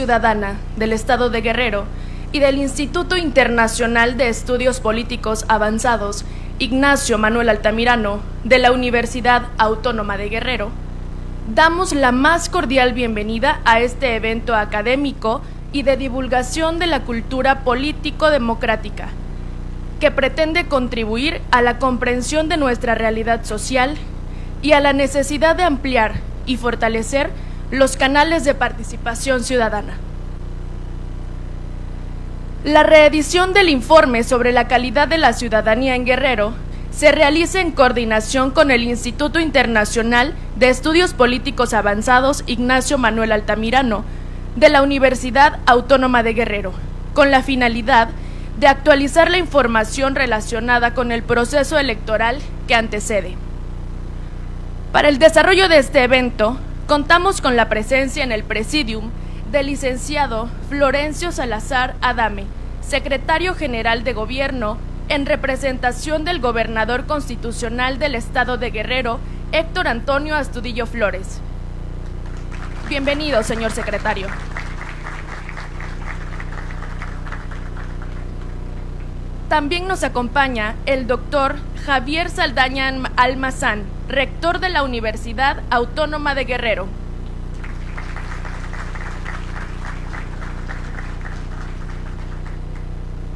Ciudadana del Estado de Guerrero y del Instituto Internacional de Estudios Políticos Avanzados Ignacio Manuel Altamirano de la Universidad Autónoma de Guerrero, damos la más cordial bienvenida a este evento académico y de divulgación de la cultura político-democrática, que pretende contribuir a la comprensión de nuestra realidad social y a la necesidad de ampliar y fortalecer los canales de participación ciudadana. La reedición del informe sobre la calidad de la ciudadanía en Guerrero se realiza en coordinación con el Instituto Internacional de Estudios Políticos Avanzados Ignacio Manuel Altamirano de la Universidad Autónoma de Guerrero, con la finalidad de actualizar la información relacionada con el proceso electoral que antecede. Para el desarrollo de este evento, contamos con la presencia en el Presidium del licenciado Florencio Salazar Adame, secretario general de Gobierno, en representación del gobernador constitucional del Estado de Guerrero, Héctor Antonio Astudillo Flores. Bienvenido, señor secretario. También nos acompaña el doctor Javier Saldaña Almazán, rector de la Universidad Autónoma de Guerrero.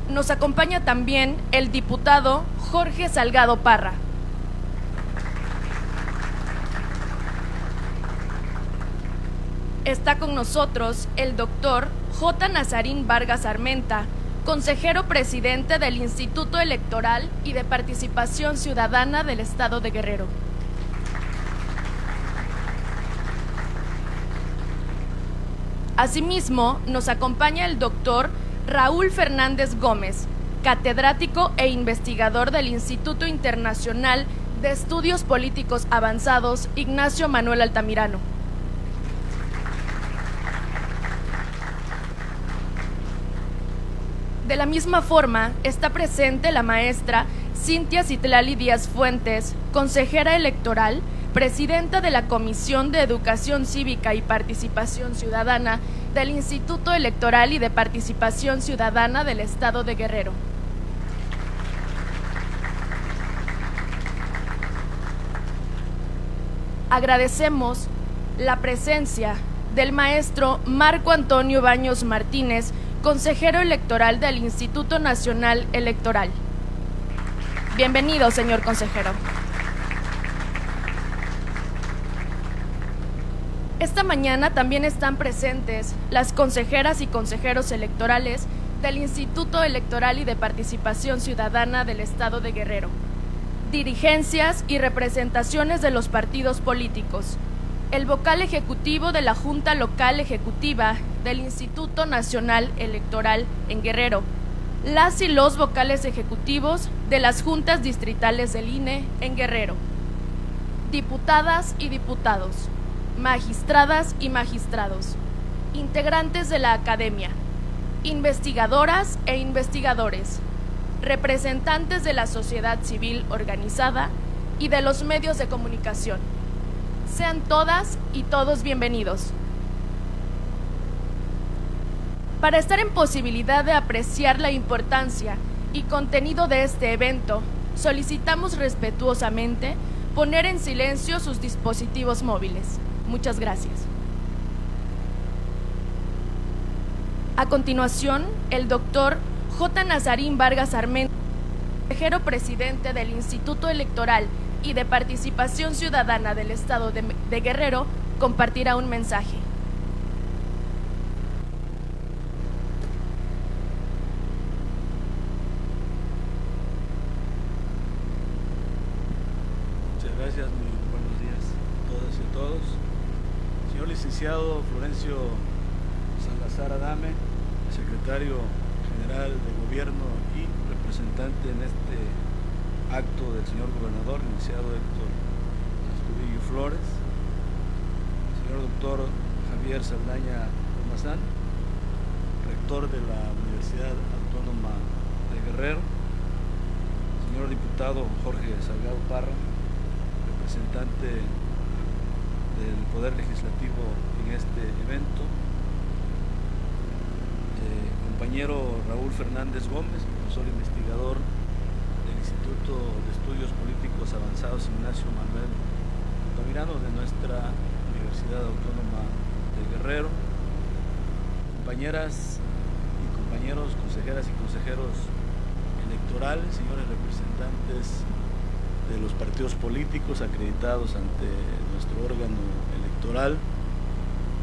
Nos acompaña también el diputado Jorge Salgado Parra. Está con nosotros el doctor J. Nazarín Vargas Armenta, consejero presidente del Instituto Electoral y de Participación Ciudadana del Estado de Guerrero. Asimismo, nos acompaña el doctor Raúl Fernández Gómez, catedrático e investigador del Instituto Internacional de Estudios Políticos Avanzados Ignacio Manuel Altamirano. De la misma forma, está presente la maestra Cintia Citlali Díaz Fuentes, consejera electoral, presidenta de la Comisión de Educación Cívica y Participación Ciudadana del Instituto Electoral y de Participación Ciudadana del Estado de Guerrero. Agradecemos la presencia del maestro Marco Antonio Baños Martínez, consejero electoral del Instituto Nacional Electoral. Bienvenido, señor consejero. Esta mañana también están presentes las consejeras y consejeros electorales del Instituto Electoral y de Participación Ciudadana del Estado de Guerrero, dirigencias y representaciones de los partidos políticos, el vocal ejecutivo de la Junta Local Ejecutiva del Instituto Nacional Electoral en Guerrero, las y los vocales ejecutivos de las juntas distritales del INE en Guerrero, diputadas y diputados, magistradas y magistrados, integrantes de la academia, investigadoras e investigadores, representantes de la sociedad civil organizada y de los medios de comunicación. Sean todas y todos bienvenidos. Para estar en posibilidad de apreciar la importancia y contenido de este evento, solicitamos respetuosamente poner en silencio sus dispositivos móviles. Muchas gracias. A continuación, el doctor J. Nazarín Vargas Armenta, consejero presidente del Instituto Electoral y de Participación Ciudadana del Estado de Guerrero, compartirá un mensaje. Muchas gracias, muy buenos días a todas y a todos. Señor licenciado Florencio Salazar Adame, secretario general de Gobierno y representante en este acto del señor gobernador, licenciado Héctor Astudillo Flores, señor doctor Javier Saldaña Almazán, rector de la Universidad Autónoma de Guerrero, señor diputado Jorge Salgado Parra, representante del Poder Legislativo en este evento, compañero Raúl Fernández Gómez, profesor investigador del Instituto de Estudios Políticos Avanzados Ignacio Manuel Altamirano de nuestra Universidad Autónoma de Guerrero, compañeras y compañeros, consejeras y consejeros electorales, señores representantes de los partidos políticos acreditados ante nuestro órgano electoral,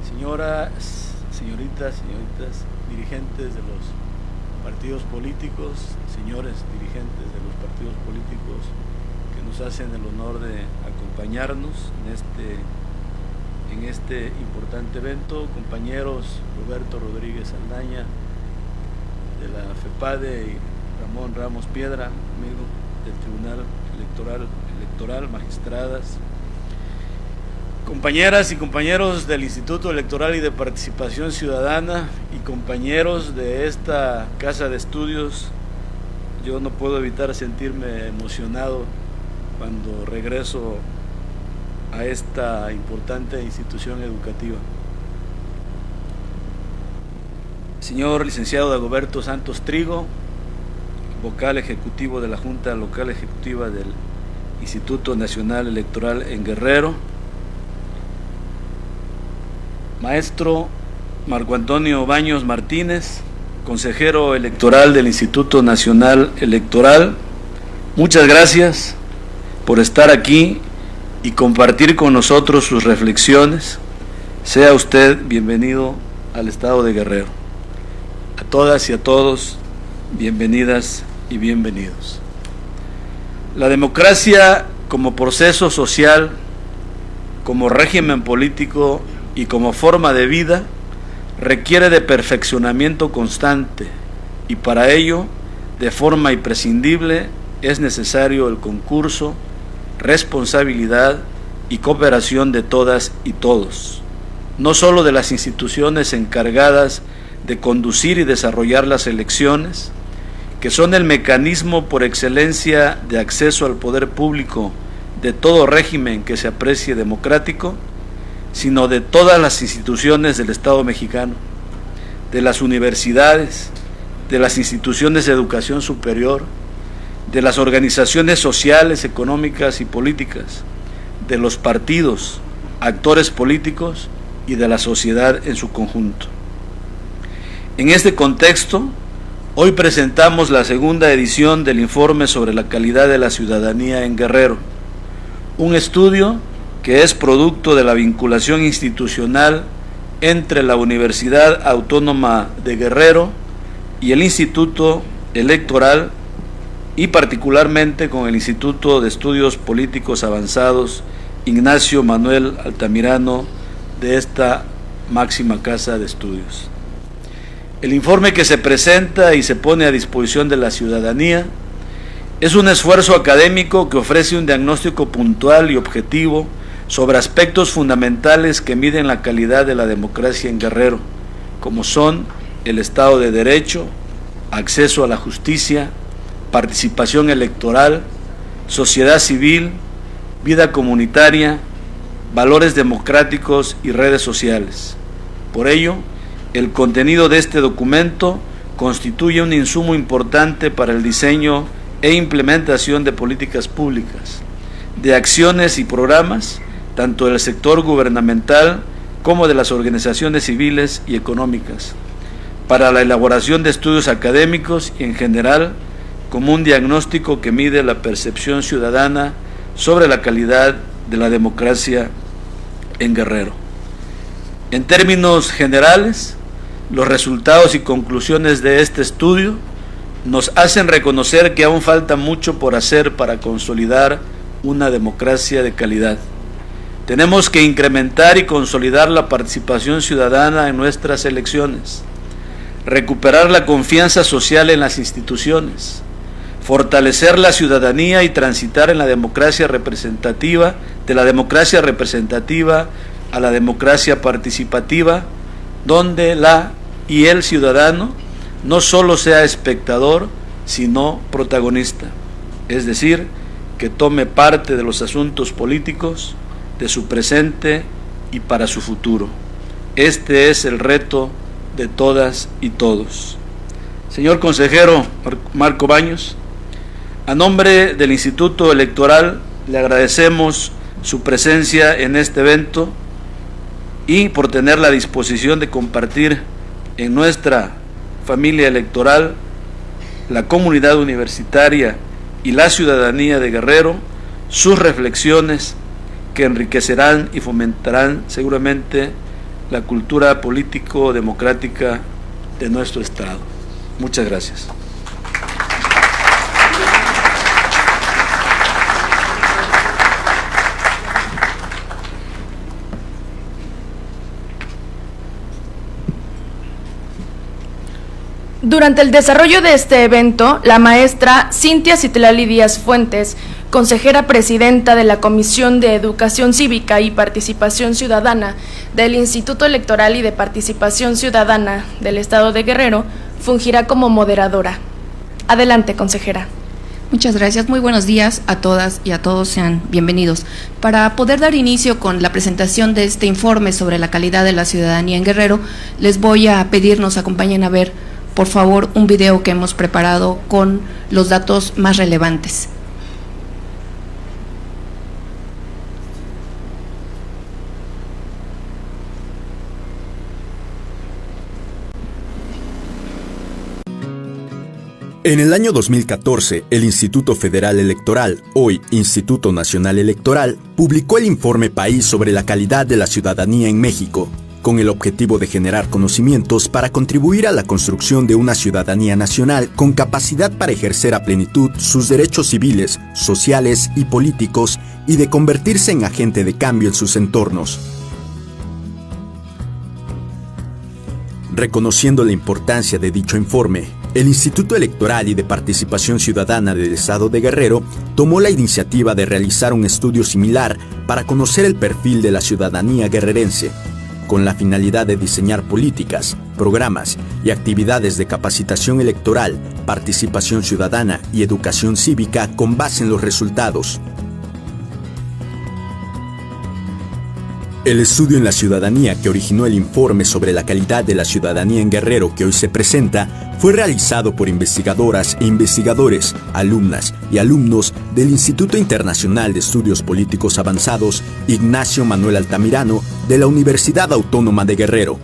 señoritas, dirigentes de los partidos políticos, señores dirigentes de los partidos políticos que nos hacen el honor de acompañarnos en este importante evento, compañeros Roberto Rodríguez Aldaña de la FEPADE y Ramón Ramos Piedra, amigo del Tribunal Electoral, magistradas, compañeras y compañeros del Instituto Electoral y de Participación Ciudadana y compañeros de esta casa de estudios. Yo no puedo evitar sentirme emocionado cuando regreso a esta importante institución educativa. Señor licenciado Dagoberto Santos Trigo, vocal ejecutivo de la Junta Local Ejecutiva del Instituto Nacional Electoral en Guerrero, maestro Marco Antonio Baños Martínez, consejero electoral del Instituto Nacional Electoral, muchas gracias por estar aquí y compartir con nosotros sus reflexiones. Sea usted bienvenido al Estado de Guerrero. A todas y a todos, bienvenidas y bienvenidos. La democracia como proceso social, como régimen político y como forma de vida requiere de perfeccionamiento constante y para ello, de forma imprescindible, es necesario el concurso, responsabilidad y cooperación de todas y todos, no solo de las instituciones encargadas de conducir y desarrollar las elecciones, que son el mecanismo por excelencia de acceso al poder público de todo régimen que se aprecie democrático, sino de todas las instituciones del Estado mexicano, de las universidades, de las instituciones de educación superior, de las organizaciones sociales, económicas y políticas, de los partidos, actores políticos y de la sociedad en su conjunto. En este contexto, hoy presentamos la segunda edición del informe sobre la calidad de la ciudadanía en Guerrero, un estudio que es producto de la vinculación institucional entre la Universidad Autónoma de Guerrero y el Instituto Electoral y particularmente con el Instituto de Estudios Políticos Avanzados Ignacio Manuel Altamirano de esta máxima casa de estudios. El informe que se presenta y se pone a disposición de la ciudadanía es un esfuerzo académico que ofrece un diagnóstico puntual y objetivo sobre aspectos fundamentales que miden la calidad de la democracia en Guerrero, como son el Estado de Derecho, acceso a la justicia, participación electoral, sociedad civil, vida comunitaria, valores democráticos y redes sociales. Por ello, el contenido de este documento constituye un insumo importante para el diseño e implementación de políticas públicas, de acciones y programas, tanto del sector gubernamental como de las organizaciones civiles y económicas, para la elaboración de estudios académicos y en general como un diagnóstico que mide la percepción ciudadana sobre la calidad de la democracia en Guerrero. En términos generales, los resultados y conclusiones de este estudio nos hacen reconocer que aún falta mucho por hacer para consolidar una democracia de calidad. Tenemos que incrementar y consolidar la participación ciudadana en nuestras elecciones, recuperar la confianza social en las instituciones, fortalecer la ciudadanía y transitar en la democracia representativa, de la democracia representativa a la democracia participativa, donde el ciudadano no solo sea espectador, sino protagonista, es decir, que tome parte de los asuntos políticos de su presente y para su futuro. Este es el reto de todas y todos. Señor consejero Marco Baños, a nombre del Instituto Electoral le agradecemos su presencia en este evento y por tener la disposición de compartir en nuestra familia electoral, la comunidad universitaria y la ciudadanía de Guerrero sus reflexiones que enriquecerán y fomentarán seguramente la cultura político-democrática de nuestro Estado. Muchas gracias. Durante el desarrollo de este evento, la maestra Cintia Citlali Díaz Fuentes, consejera presidenta de la Comisión de Educación Cívica y Participación Ciudadana del Instituto Electoral y de Participación Ciudadana del Estado de Guerrero, fungirá como moderadora. Adelante, consejera. Muchas gracias, muy buenos días a todas y a todos, sean bienvenidos. Para poder dar inicio con la presentación de este informe sobre la calidad de la ciudadanía en Guerrero, les voy a pedir nos acompañen a ver, por favor, un video que hemos preparado con los datos más relevantes. En el año 2014, el Instituto Federal Electoral, hoy Instituto Nacional Electoral, publicó el informe País sobre la calidad de la ciudadanía en México, con el objetivo de generar conocimientos para contribuir a la construcción de una ciudadanía nacional con capacidad para ejercer a plenitud sus derechos civiles, sociales y políticos y de convertirse en agente de cambio en sus entornos. Reconociendo la importancia de dicho informe, el Instituto Electoral y de Participación Ciudadana del Estado de Guerrero tomó la iniciativa de realizar un estudio similar para conocer el perfil de la ciudadanía guerrerense, con la finalidad de diseñar políticas, programas y actividades de capacitación electoral, participación ciudadana y educación cívica con base en los resultados. El estudio en la ciudadanía que originó el informe sobre la calidad de la ciudadanía en Guerrero que hoy se presenta fue realizado por investigadoras e investigadores, alumnas y alumnos del Instituto Internacional de Estudios Políticos Avanzados Ignacio Manuel Altamirano de la Universidad Autónoma de Guerrero,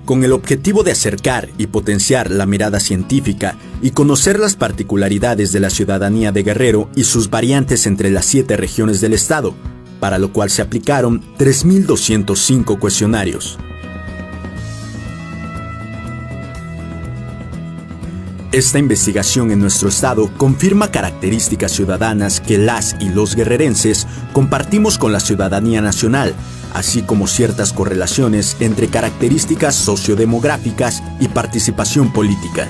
con el objetivo de acercar y potenciar la mirada científica y conocer las particularidades de la ciudadanía de Guerrero y sus variantes entre las 7 regiones del estado, para lo cual se aplicaron 3.205 cuestionarios. Esta investigación en nuestro estado confirma características ciudadanas que las y los guerrerenses compartimos con la ciudadanía nacional, así como ciertas correlaciones entre características sociodemográficas y participación política.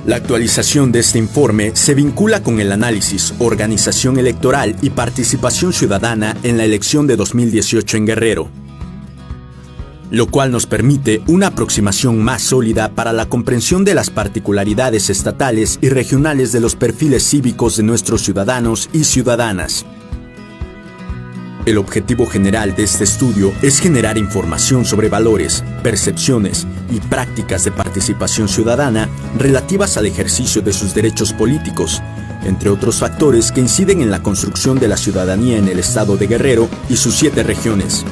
La actualización de este informe se vincula con el análisis, organización electoral y participación ciudadana en la elección de 2018 en Guerrero, lo cual nos permite una aproximación más sólida para la comprensión de las particularidades estatales y regionales de los perfiles cívicos de nuestros ciudadanos y ciudadanas. El objetivo general de este estudio es generar información sobre valores, percepciones y prácticas de participación ciudadana relativas al ejercicio de sus derechos políticos, entre otros factores que inciden en la construcción de la ciudadanía en el estado de Guerrero y sus 7 regiones: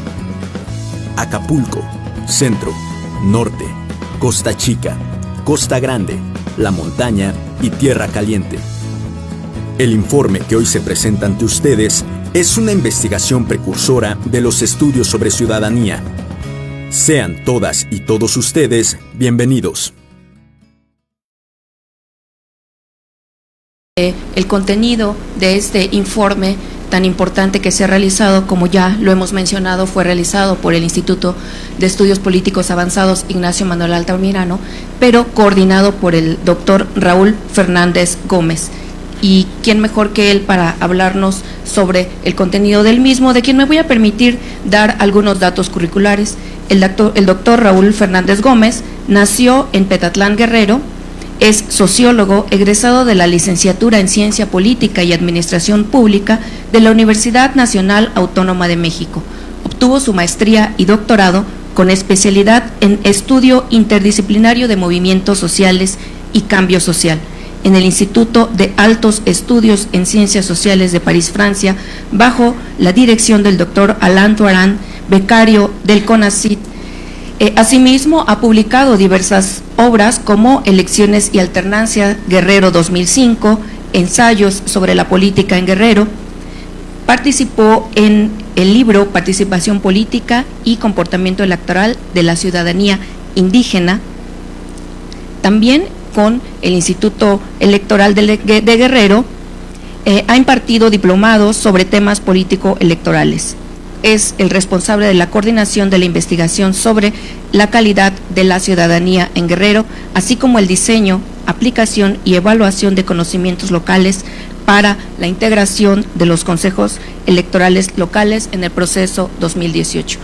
Acapulco, Centro, Norte, Costa Chica, Costa Grande, La Montaña y Tierra Caliente. El informe que hoy se presenta ante ustedes es una investigación precursora de los estudios sobre ciudadanía. Sean todas y todos ustedes bienvenidos. El contenido de este informe tan importante que se ha realizado, como ya lo hemos mencionado, fue realizado por el Instituto de Estudios Políticos Avanzados Ignacio Manuel Altamirano, pero coordinado por el doctor Raúl Fernández Gómez. Y quién mejor que él para hablarnos sobre el contenido del mismo, de quien me voy a permitir dar algunos datos curriculares. El doctor Raúl Fernández Gómez nació en Petatlán, Guerrero, es sociólogo egresado de la licenciatura en Ciencia Política y Administración Pública de la Universidad Nacional Autónoma de México. Obtuvo su maestría y doctorado con especialidad en estudio interdisciplinario de movimientos sociales y cambio social, en el Instituto de Altos Estudios en Ciencias Sociales de París, Francia, bajo la dirección del doctor Alain Touarán, becario del CONACYT. Asimismo, ha publicado diversas obras como Elecciones y Alternancia, Guerrero 2005, Ensayos sobre la política en Guerrero. Participó en el libro Participación Política y Comportamiento Electoral de la Ciudadanía Indígena. También con el Instituto Electoral de Guerrero, ha impartido diplomados sobre temas político-electorales. Es el responsable de la coordinación de la investigación sobre la calidad de la ciudadanía en Guerrero, así como el diseño, aplicación y evaluación de conocimientos locales para la integración de los consejos electorales locales en el proceso 2018.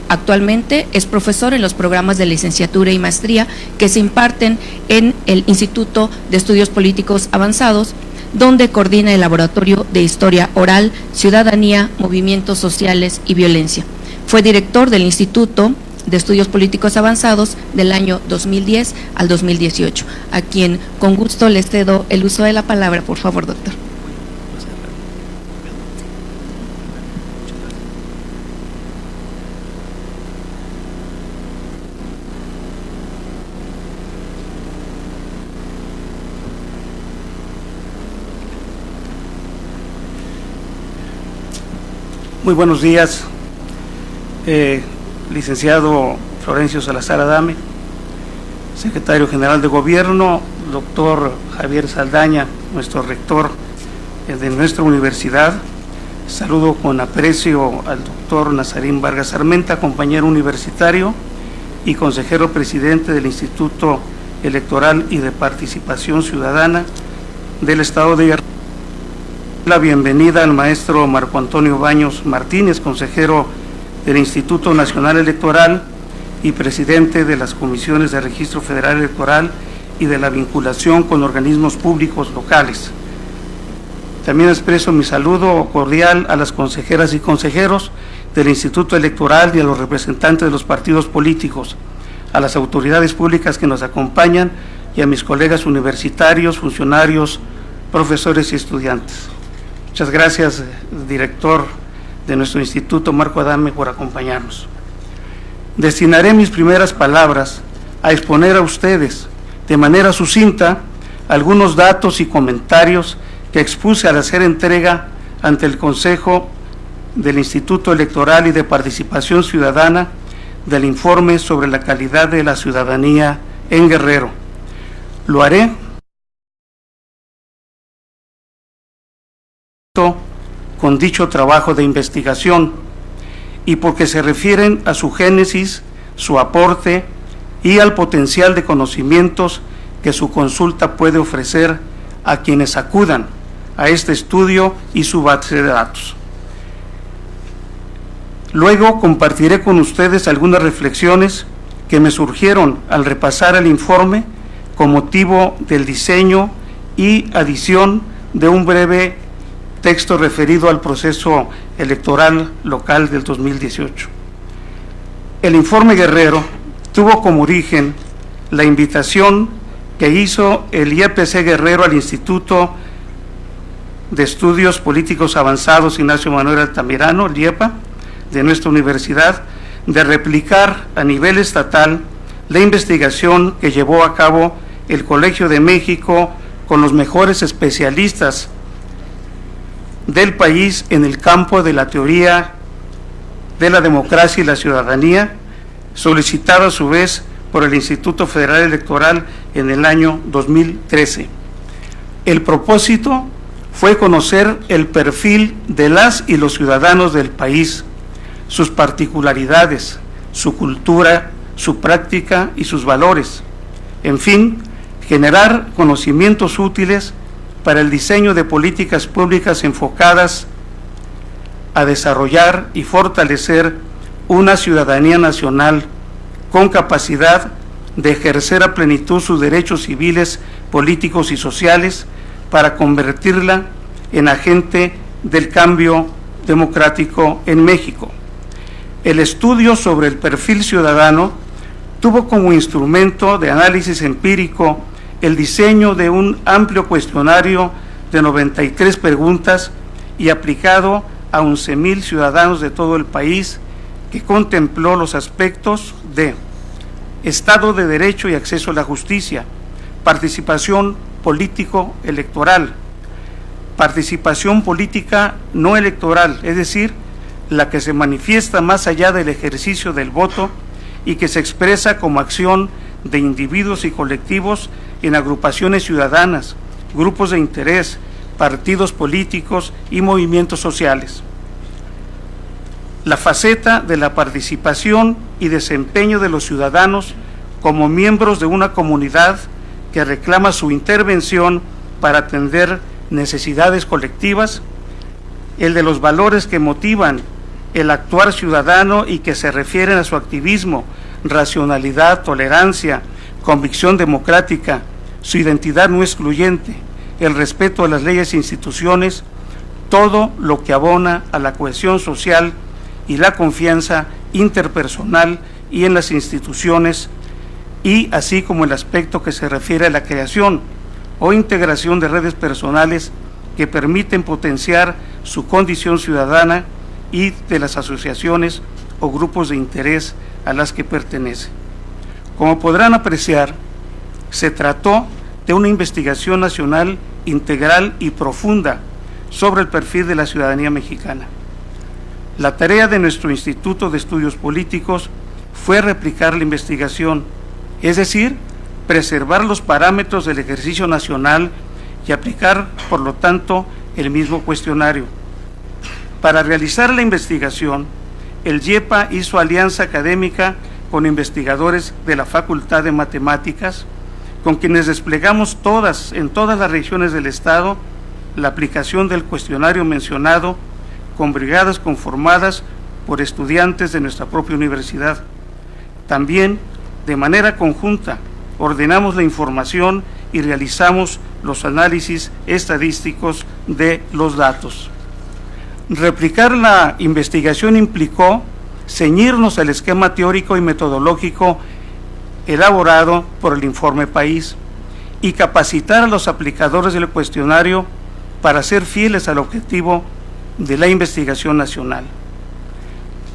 Actualmente es profesor en los programas de licenciatura y maestría que se imparten en el Instituto de Estudios Políticos Avanzados, donde coordina el Laboratorio de Historia Oral, Ciudadanía, Movimientos Sociales y Violencia. Fue director del Instituto de Estudios Políticos Avanzados del año 2010 al 2018, a quien con gusto les cedo el uso de la palabra, por favor, doctor. Muy buenos días, licenciado Florencio Salazar Adame, secretario general de Gobierno, doctor Javier Saldaña, nuestro rector de nuestra universidad. Saludo con aprecio al doctor Nazarín Vargas Armenta, compañero universitario y consejero presidente del Instituto Electoral y de Participación Ciudadana del Estado de Guerrero. La bienvenida al maestro Marco Antonio Baños Martínez, consejero del Instituto Nacional Electoral y presidente de las comisiones de Registro Federal Electoral y de la vinculación con organismos públicos locales. También expreso mi saludo cordial a las consejeras y consejeros del Instituto Electoral y a los representantes de los partidos políticos, a las autoridades públicas que nos acompañan y a mis colegas universitarios, funcionarios, profesores y estudiantes. Muchas gracias, director de nuestro instituto, Marco Adame, por acompañarnos. Destinaré mis primeras palabras a exponer a ustedes, de manera sucinta, algunos datos y comentarios que expuse al hacer entrega ante el Consejo del Instituto Electoral y de Participación Ciudadana del informe sobre la calidad de la ciudadanía en Guerrero. Lo haré con dicho trabajo de investigación y porque se refieren a su génesis, su aporte y al potencial de conocimientos que su consulta puede ofrecer a quienes acudan a este estudio y su base de datos. Luego compartiré con ustedes algunas reflexiones que me surgieron al repasar el informe con motivo del diseño y adición de un breve texto referido al proceso electoral local del 2018. El informe Guerrero tuvo como origen la invitación que hizo el IEPC Guerrero al Instituto de Estudios Políticos Avanzados Ignacio Manuel Altamirano, el IEPA, de nuestra universidad, de replicar a nivel estatal la investigación que llevó a cabo el Colegio de México con los mejores especialistas del país en el campo de la teoría de la democracia y la ciudadanía, solicitada a su vez por el Instituto Federal Electoral en el año 2013. El propósito fue conocer el perfil de las y los ciudadanos del país, sus particularidades, su cultura, su práctica y sus valores. En fin, generar conocimientos útiles para el diseño de políticas públicas enfocadas a desarrollar y fortalecer una ciudadanía nacional con capacidad de ejercer a plenitud sus derechos civiles, políticos y sociales para convertirla en agente del cambio democrático en México. El estudio sobre el perfil ciudadano tuvo como instrumento de análisis empírico el diseño de un amplio cuestionario de 93 preguntas y aplicado a 11,000 ciudadanos de todo el país, que contempló los aspectos de Estado de Derecho y acceso a la justicia, participación político-electoral, participación política no electoral, es decir, la que se manifiesta más allá del ejercicio del voto y que se expresa como acción de individuos y colectivos en agrupaciones ciudadanas, grupos de interés, partidos políticos y movimientos sociales. La faceta de la participación y desempeño de los ciudadanos como miembros de una comunidad que reclama su intervención para atender necesidades colectivas, el de los valores que motivan el actuar ciudadano y que se refieren a su activismo, racionalidad, tolerancia, convicción democrática, su identidad no excluyente, el respeto a las leyes e instituciones, todo lo que abona a la cohesión social y la confianza interpersonal y en las instituciones, y así como el aspecto que se refiere a la creación o integración de redes personales que permiten potenciar su condición ciudadana y de las asociaciones o grupos de interés a las que pertenece. Como podrán apreciar, se trató de una investigación nacional integral y profunda sobre el perfil de la ciudadanía mexicana. La tarea de nuestro Instituto de Estudios Políticos fue replicar la investigación, es decir, preservar los parámetros del ejercicio nacional y aplicar, por lo tanto, el mismo cuestionario. Para realizar la investigación, el IEPA hizo alianza académica con investigadores de la Facultad de Matemáticas, con quienes desplegamos en todas las regiones del Estado la aplicación del cuestionario mencionado, con brigadas conformadas por estudiantes de nuestra propia universidad. También, de manera conjunta, ordenamos la información y realizamos los análisis estadísticos de los datos. Replicar la investigación implicó ceñirnos al esquema teórico y metodológico elaborado por el Informe País y capacitar a los aplicadores del cuestionario para ser fieles al objetivo de la investigación nacional,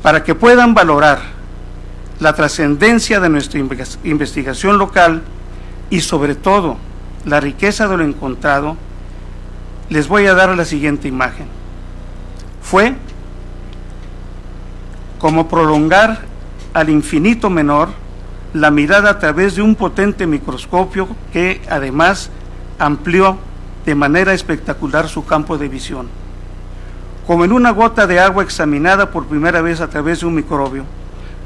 para que puedan valorar la trascendencia de nuestra investigación local y sobre todo la riqueza de lo encontrado. Les voy a dar la siguiente imagen. Fue como prolongar al infinito menor la mirada a través de un potente microscopio que además amplió de manera espectacular su campo de visión. Como en una gota de agua examinada por primera vez a través de un microbio,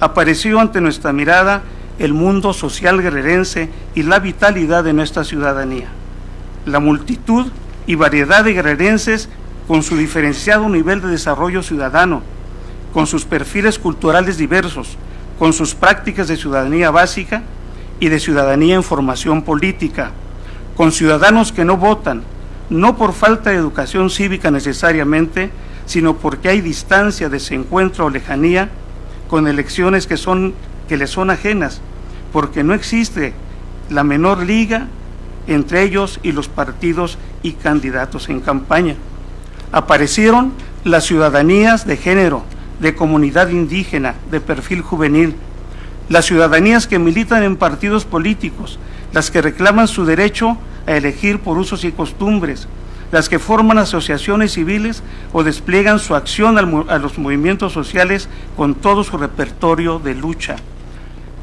apareció ante nuestra mirada el mundo social guerrerense y la vitalidad de nuestra ciudadanía. La multitud y variedad de guerrerenses con su diferenciado nivel de desarrollo ciudadano, con sus perfiles culturales diversos, con sus prácticas de ciudadanía básica y de ciudadanía en formación política, con ciudadanos que no votan, no por falta de educación cívica necesariamente, sino porque hay distancia, desencuentro o lejanía con elecciones que les son ajenas, porque no existe la menor liga entre ellos y los partidos y candidatos en campaña. Aparecieron las ciudadanías de género, de comunidad indígena, de perfil juvenil, las ciudadanías que militan en partidos políticos, las que reclaman su derecho a elegir por usos y costumbres, las que forman asociaciones civiles o despliegan su acción a los movimientos sociales con todo su repertorio de lucha,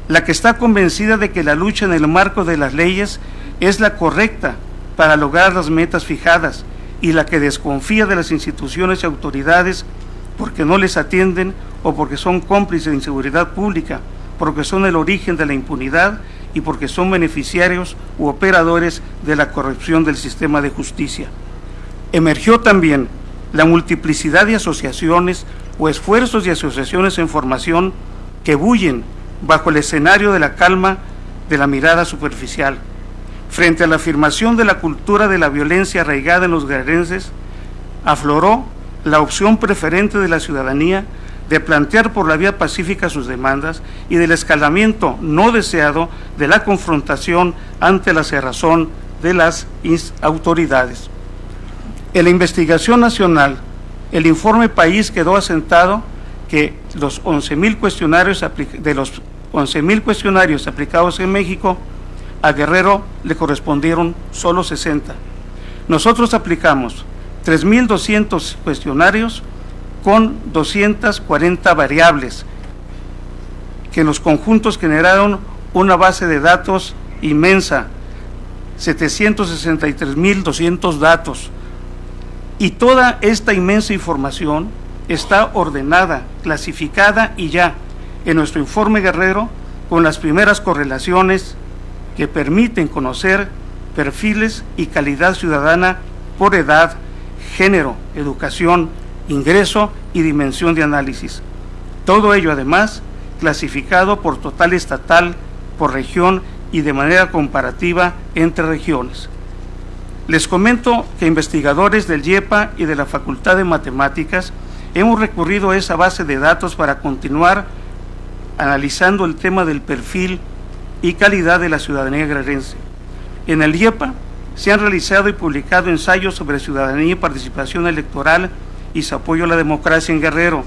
la que está convencida de que la lucha en el marco de las leyes es la correcta para lograr las metas fijadas y la que desconfía de las instituciones y autoridades porque no les atienden o porque son cómplices de inseguridad pública, porque son el origen de la impunidad y porque son beneficiarios u operadores de la corrupción del sistema de justicia. Emergió también la multiplicidad de asociaciones o esfuerzos de asociaciones en formación que bullen bajo el escenario de la calma de la mirada superficial. Frente a la afirmación de la cultura de la violencia arraigada en los guerrerenses, afloró la opción preferente de la ciudadanía de plantear por la vía pacífica sus demandas y del escalamiento no deseado de la confrontación ante la cerrazón de las autoridades. En la investigación nacional, el informe País quedó asentado que los 11,000 cuestionarios aplicados en México, a Guerrero le correspondieron solo 60. Nosotros aplicamos 3,200 cuestionarios con 240 variables, que en los conjuntos generaron una base de datos inmensa, 763,200 datos. Y toda esta inmensa información está ordenada, clasificada y ya en nuestro informe Guerrero con las primeras correlaciones que permiten conocer perfiles y calidad ciudadana por edad, género, educación, ingreso y dimensión de análisis. Todo ello además clasificado por total estatal, por región y de manera comparativa entre regiones. Les comento que investigadores del IEPA y de la Facultad de Matemáticas hemos recurrido a esa base de datos para continuar analizando el tema del perfil y calidad de la ciudadanía guerrerense. En el IEPA se han realizado y publicado ensayos sobre ciudadanía y participación electoral y su apoyo a la democracia en Guerrero,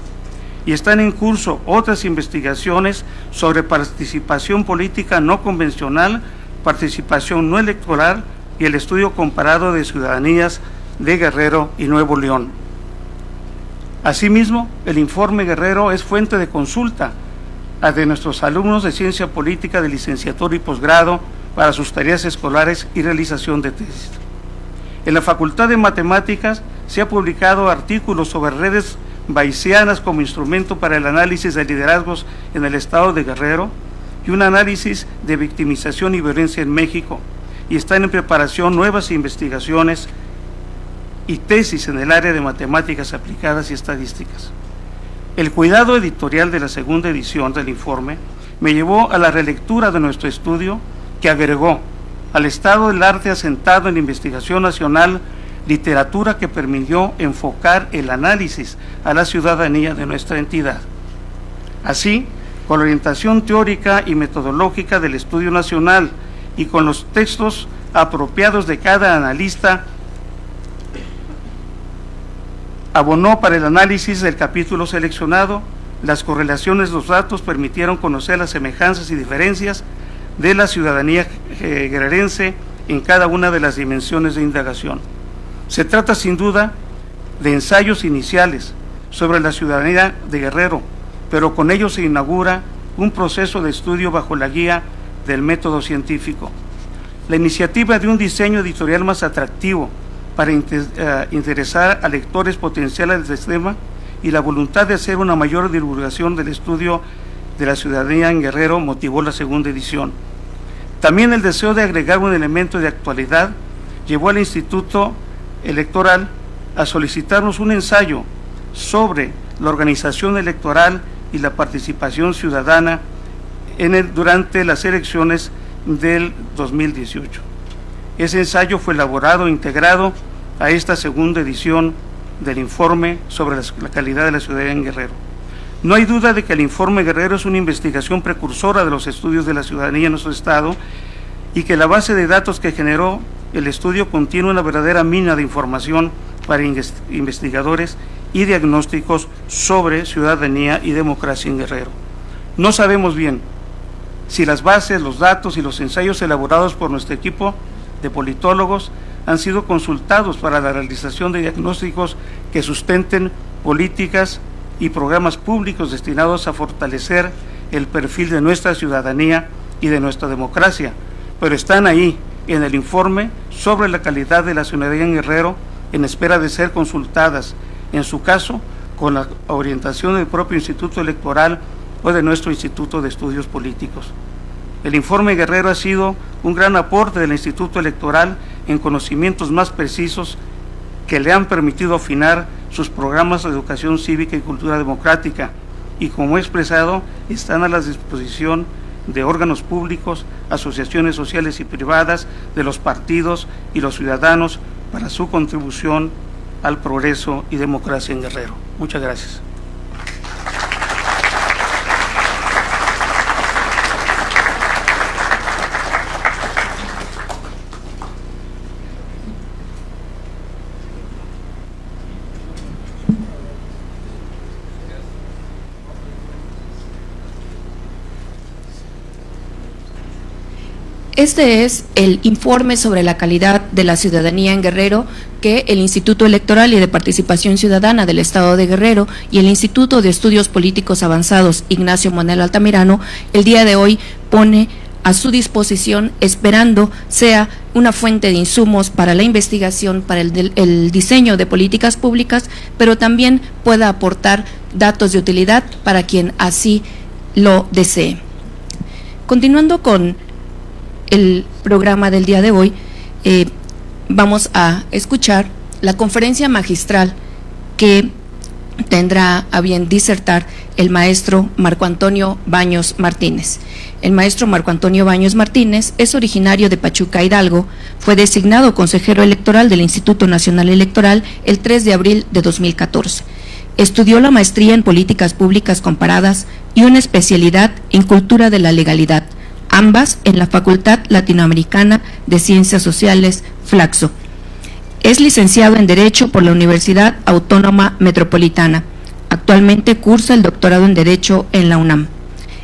y están en curso otras investigaciones sobre participación política no convencional, participación no electoral y el estudio comparado de ciudadanías de Guerrero y Nuevo León. Asimismo, el informe Guerrero es fuente de consulta a de nuestros alumnos de ciencia política de licenciatura y posgrado para sus tareas escolares y realización de tesis. En la Facultad de Matemáticas se ha publicado artículos sobre redes bayesianas como instrumento para el análisis de liderazgos en el estado de Guerrero y un análisis de victimización y violencia en México, y están en preparación nuevas investigaciones y tesis en el área de matemáticas aplicadas y estadísticas. El cuidado editorial de la segunda edición del informe me llevó a la relectura de nuestro estudio, que agregó al estado del arte asentado en la investigación nacional literatura que permitió enfocar el análisis a la ciudadanía de nuestra entidad. Así, con la orientación teórica y metodológica del estudio nacional y con los textos apropiados de cada analista, abonó para el análisis del capítulo seleccionado. Las correlaciones de los datos permitieron conocer las semejanzas y diferencias de la ciudadanía guerrerense en cada una de las dimensiones de indagación. Se trata sin duda de ensayos iniciales sobre la ciudadanía de Guerrero, pero con ello se inaugura un proceso de estudio bajo la guía del método científico. La iniciativa de un diseño editorial más atractivo para interesar a lectores potenciales del tema y la voluntad de hacer una mayor divulgación del estudio de la ciudadanía en Guerrero motivó la segunda edición. También el deseo de agregar un elemento de actualidad llevó al Instituto Electoral a solicitarnos un ensayo sobre la organización electoral y la participación ciudadana durante las elecciones del 2018. Ese ensayo fue elaborado e integrado a esta segunda edición del informe sobre la calidad de la ciudadanía en Guerrero. No hay duda de que el informe Guerrero es una investigación precursora de los estudios de la ciudadanía en nuestro estado y que la base de datos que generó el estudio contiene una verdadera mina de información para investigadores y diagnósticos sobre ciudadanía y democracia en Guerrero. No sabemos bien si las bases, los datos y los ensayos elaborados por nuestro equipo de politólogos han sido consultados para la realización de diagnósticos que sustenten políticas y programas públicos destinados a fortalecer el perfil de nuestra ciudadanía y de nuestra democracia, pero están ahí en el informe sobre la calidad de la ciudadanía en Guerrero en espera de ser consultadas, en su caso con la orientación del propio Instituto Electoral o de nuestro Instituto de Estudios Políticos. El informe Guerrero ha sido un gran aporte del Instituto Electoral en conocimientos más precisos que le han permitido afinar sus programas de educación cívica y cultura democrática, y como he expresado, están a la disposición de órganos públicos, asociaciones sociales y privadas, de los partidos y los ciudadanos para su contribución al progreso y democracia en Guerrero. Muchas gracias. Este es el informe sobre la calidad de la ciudadanía en Guerrero que el Instituto Electoral y de Participación Ciudadana del Estado de Guerrero y el Instituto de Estudios Políticos Avanzados Ignacio Manuel Altamirano el día de hoy pone a su disposición, esperando sea una fuente de insumos para la investigación, para el diseño de políticas públicas, pero también pueda aportar datos de utilidad para quien así lo desee. Continuando con el programa del día de hoy, vamos a escuchar la conferencia magistral que tendrá a bien disertar el maestro Marco Antonio Baños Martínez. El maestro Marco Antonio Baños Martínez es originario de Pachuca, Hidalgo, fue designado consejero electoral del Instituto Nacional Electoral el 3 de abril de 2014. Estudió la maestría en Políticas Públicas Comparadas y una especialidad en Cultura de la Legalidad, ambas en la Facultad Latinoamericana de Ciencias Sociales, Flaxo. Es licenciado en Derecho por la Universidad Autónoma Metropolitana. Actualmente cursa el doctorado en Derecho en la UNAM.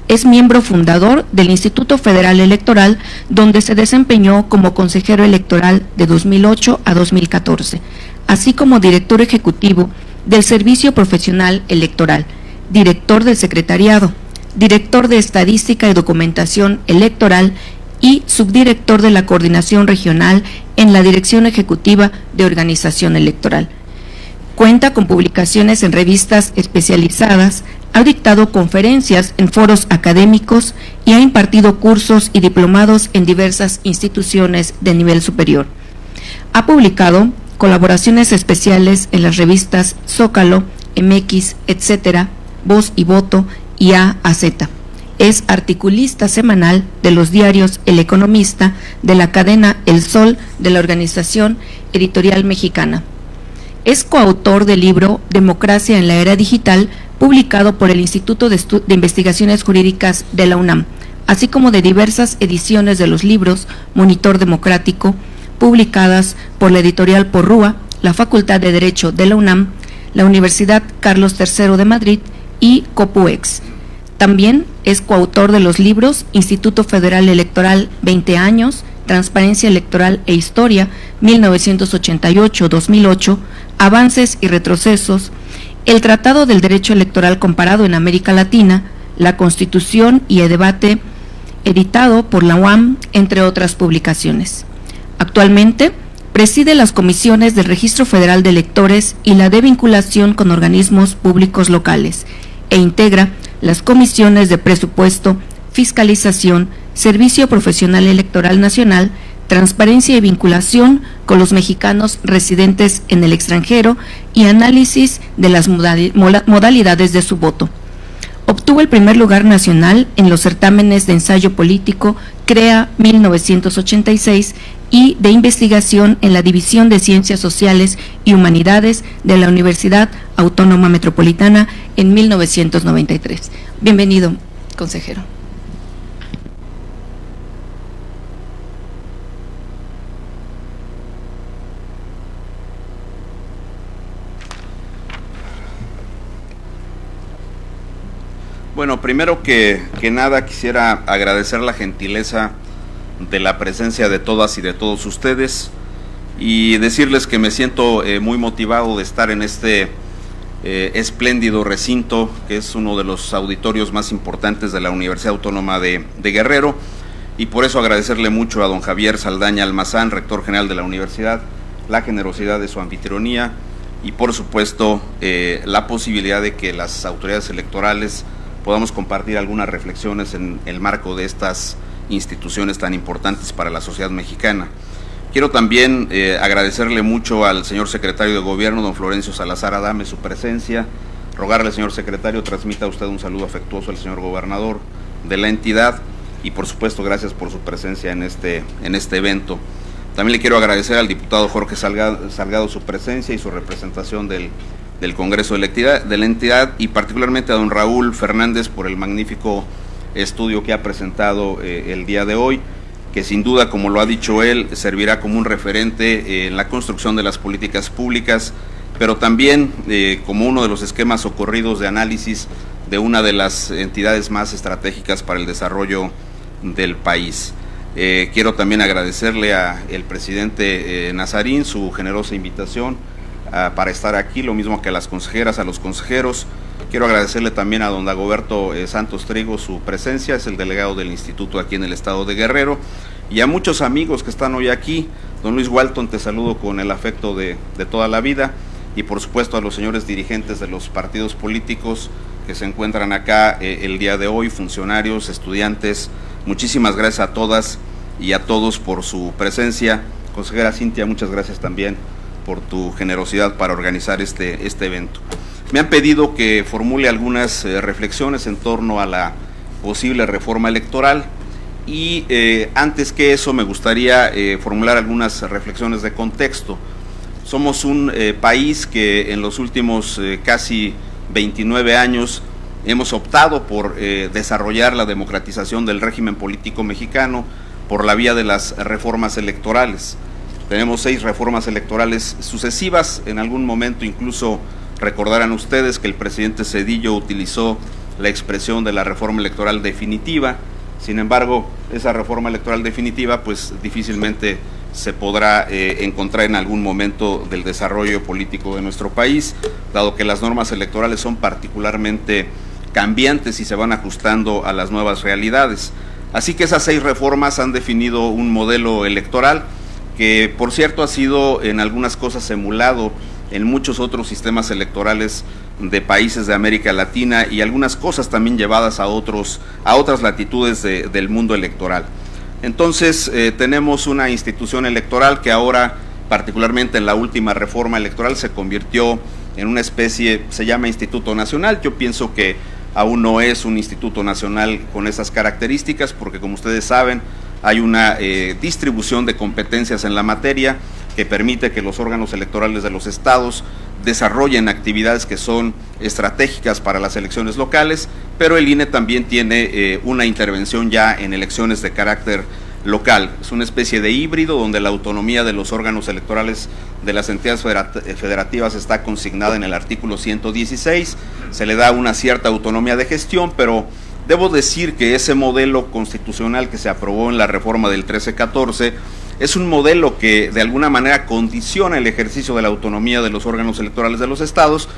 Es miembro fundador del Instituto Federal Electoral, donde se desempeñó como consejero electoral de 2008 a 2014, así como director ejecutivo del Servicio Profesional Electoral, director del Secretariado, director de Estadística y Documentación Electoral y subdirector de la Coordinación Regional en la Dirección Ejecutiva de Organización Electoral. Cuenta con publicaciones en revistas especializadas, ha dictado conferencias en foros académicos y ha impartido cursos y diplomados en diversas instituciones de nivel superior. Ha publicado colaboraciones especiales en las revistas Zócalo, MX, etcétera, Voz y Voto y A a Z. Es articulista semanal de los diarios El Economista, de la cadena El Sol, de la Organización Editorial Mexicana. Es coautor del libro Democracia en la Era Digital, publicado por el Instituto de Investigaciones Jurídicas de la UNAM, así como de diversas ediciones de los libros Monitor Democrático, publicadas por la editorial Porrúa, la Facultad de Derecho de la UNAM, la Universidad Carlos III de Madrid y Copuex. También es coautor de los libros Instituto Federal Electoral 20 años, Transparencia Electoral e Historia, 1988-2008, Avances y Retrocesos, el Tratado del Derecho Electoral Comparado en América Latina, la Constitución y el Debate, editado por la UAM, entre otras publicaciones. Actualmente preside las comisiones del Registro Federal de Electores y la de vinculación con organismos públicos locales, e integra las comisiones de Presupuesto, Fiscalización, Servicio Profesional Electoral Nacional, Transparencia y Vinculación con los mexicanos residentes en el extranjero y análisis de las modalidades de su voto. Obtuvo el primer lugar nacional en los certámenes de ensayo político CREA 1986 y de investigación en la División de Ciencias Sociales y Humanidades de la Universidad Autónoma Metropolitana en 1993. Bienvenido, consejero. Bueno, primero que nada quisiera agradecer la gentileza de la presencia de todas y de todos ustedes y decirles que me siento muy motivado de estar en este espléndido recinto, que es uno de los auditorios más importantes de la Universidad Autónoma de Guerrero, y por eso agradecerle mucho a don Javier Saldaña Almazán, rector general de la universidad, la generosidad de su anfitrionía y por supuesto la posibilidad de que las autoridades electorales podamos compartir algunas reflexiones en el marco de estas instituciones tan importantes para la sociedad mexicana. Quiero también agradecerle mucho al señor secretario de Gobierno, don Florencio Salazar Adame, su presencia, rogarle, señor secretario, transmita a usted un saludo afectuoso al señor gobernador de la entidad y por supuesto gracias por su presencia en este evento. También le quiero agradecer al diputado Jorge Salgado su presencia y su representación del Congreso de la entidad y particularmente a don Raúl Fernández por el magnífico estudio que ha presentado el día de hoy, que sin duda, como lo ha dicho él, servirá como un referente en la construcción de las políticas públicas, pero también como uno de los esquemas ocurridos de análisis de una de las entidades más estratégicas para el desarrollo del país. Quiero también agradecerle al presidente Nazarín su generosa invitación para estar aquí, lo mismo que a las consejeras, a los consejeros. Quiero agradecerle también a don Dagoberto Santos Trigo su presencia, es el delegado del instituto aquí en el estado de Guerrero, y a muchos amigos que están hoy aquí. Don Luis Walton, te saludo con el afecto de toda la vida, y por supuesto a los señores dirigentes de los partidos políticos que se encuentran acá el día de hoy, funcionarios, estudiantes. Muchísimas gracias a todas y a todos por su presencia. Consejera Cintia, muchas gracias también por tu generosidad para organizar este evento. Me han pedido que formule algunas reflexiones en torno a la posible reforma electoral, y antes que eso me gustaría formular algunas reflexiones de contexto. Somos un país que en los últimos casi 29 años hemos optado por desarrollar la democratización del régimen político mexicano por la vía de las reformas electorales. Tenemos 6 reformas electorales sucesivas. En algún momento incluso recordarán ustedes que el presidente Zedillo utilizó la expresión de la reforma electoral definitiva. Sin embargo, esa reforma electoral definitiva pues difícilmente se podrá encontrar en algún momento del desarrollo político de nuestro país, dado que las normas electorales son particularmente cambiantes y se van ajustando a las nuevas realidades. Así que esas 6 reformas han definido un modelo electoral que, por cierto, ha sido en algunas cosas emulado en muchos otros sistemas electorales de países de América Latina, y algunas cosas también llevadas a otras latitudes del mundo electoral. Entonces tenemos una institución electoral que ahora, particularmente en la última reforma electoral, se convirtió en una especie, se llama Instituto Nacional. Yo pienso que aún no es un instituto nacional con esas características, porque como ustedes saben, hay una distribución de competencias en la materia que permite que los órganos electorales de los estados desarrollen actividades que son estratégicas para las elecciones locales, pero el INE también tiene una intervención ya en elecciones de carácter local. Es una especie de híbrido donde la autonomía de los órganos electorales de las entidades federativas está consignada en el artículo 116, se le da una cierta autonomía de gestión, pero debo decir que ese modelo constitucional que se aprobó en la reforma del 13-14 es un modelo que de alguna manera condiciona el ejercicio de la autonomía de los órganos electorales de los estados,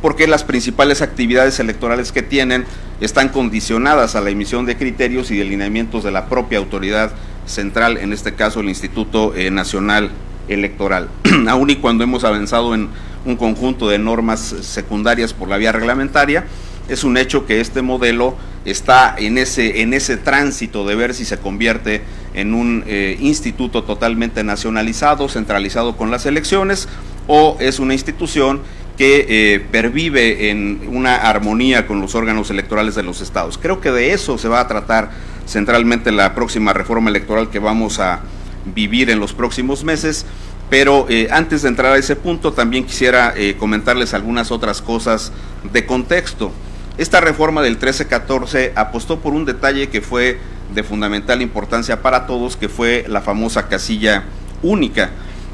porque las principales actividades electorales que tienen están condicionadas a la emisión de criterios y de lineamientos de la propia autoridad central, en este caso el Instituto Nacional Electoral. Aún y cuando hemos avanzado en un conjunto de normas secundarias por la vía reglamentaria, es un hecho que este modelo está en ese tránsito de ver si se convierte en un instituto totalmente nacionalizado, centralizado con las elecciones, o es una institución que pervive en una armonía con los órganos electorales de los estados. Creo que de eso se va a tratar centralmente la próxima reforma electoral que vamos a vivir en los próximos meses, pero antes de entrar a ese punto también quisiera comentarles algunas otras cosas de contexto. Esta reforma del 13-14 apostó por un detalle que fue de fundamental importancia para todos, que fue la famosa casilla única.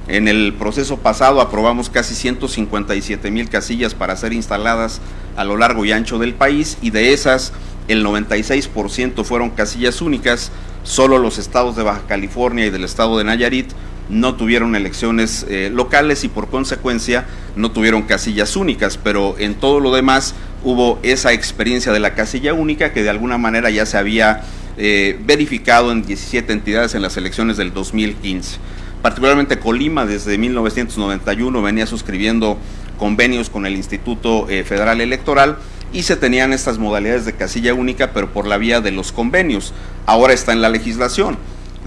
En el proceso pasado aprobamos casi 157,000 casillas para ser instaladas a lo largo y ancho del país, y de esas el 96% fueron casillas únicas. Solo los estados de Baja California y del estado de Nayarit no tuvieron elecciones locales y por consecuencia no tuvieron casillas únicas, pero en todo lo demás hubo esa experiencia de la casilla única que de alguna manera ya se había verificado en 17 entidades en las elecciones del 2015. Particularmente Colima desde 1991 venía suscribiendo convenios con el Instituto Federal Electoral y se tenían estas modalidades de casilla única, pero por la vía de los convenios. Ahora está en la legislación.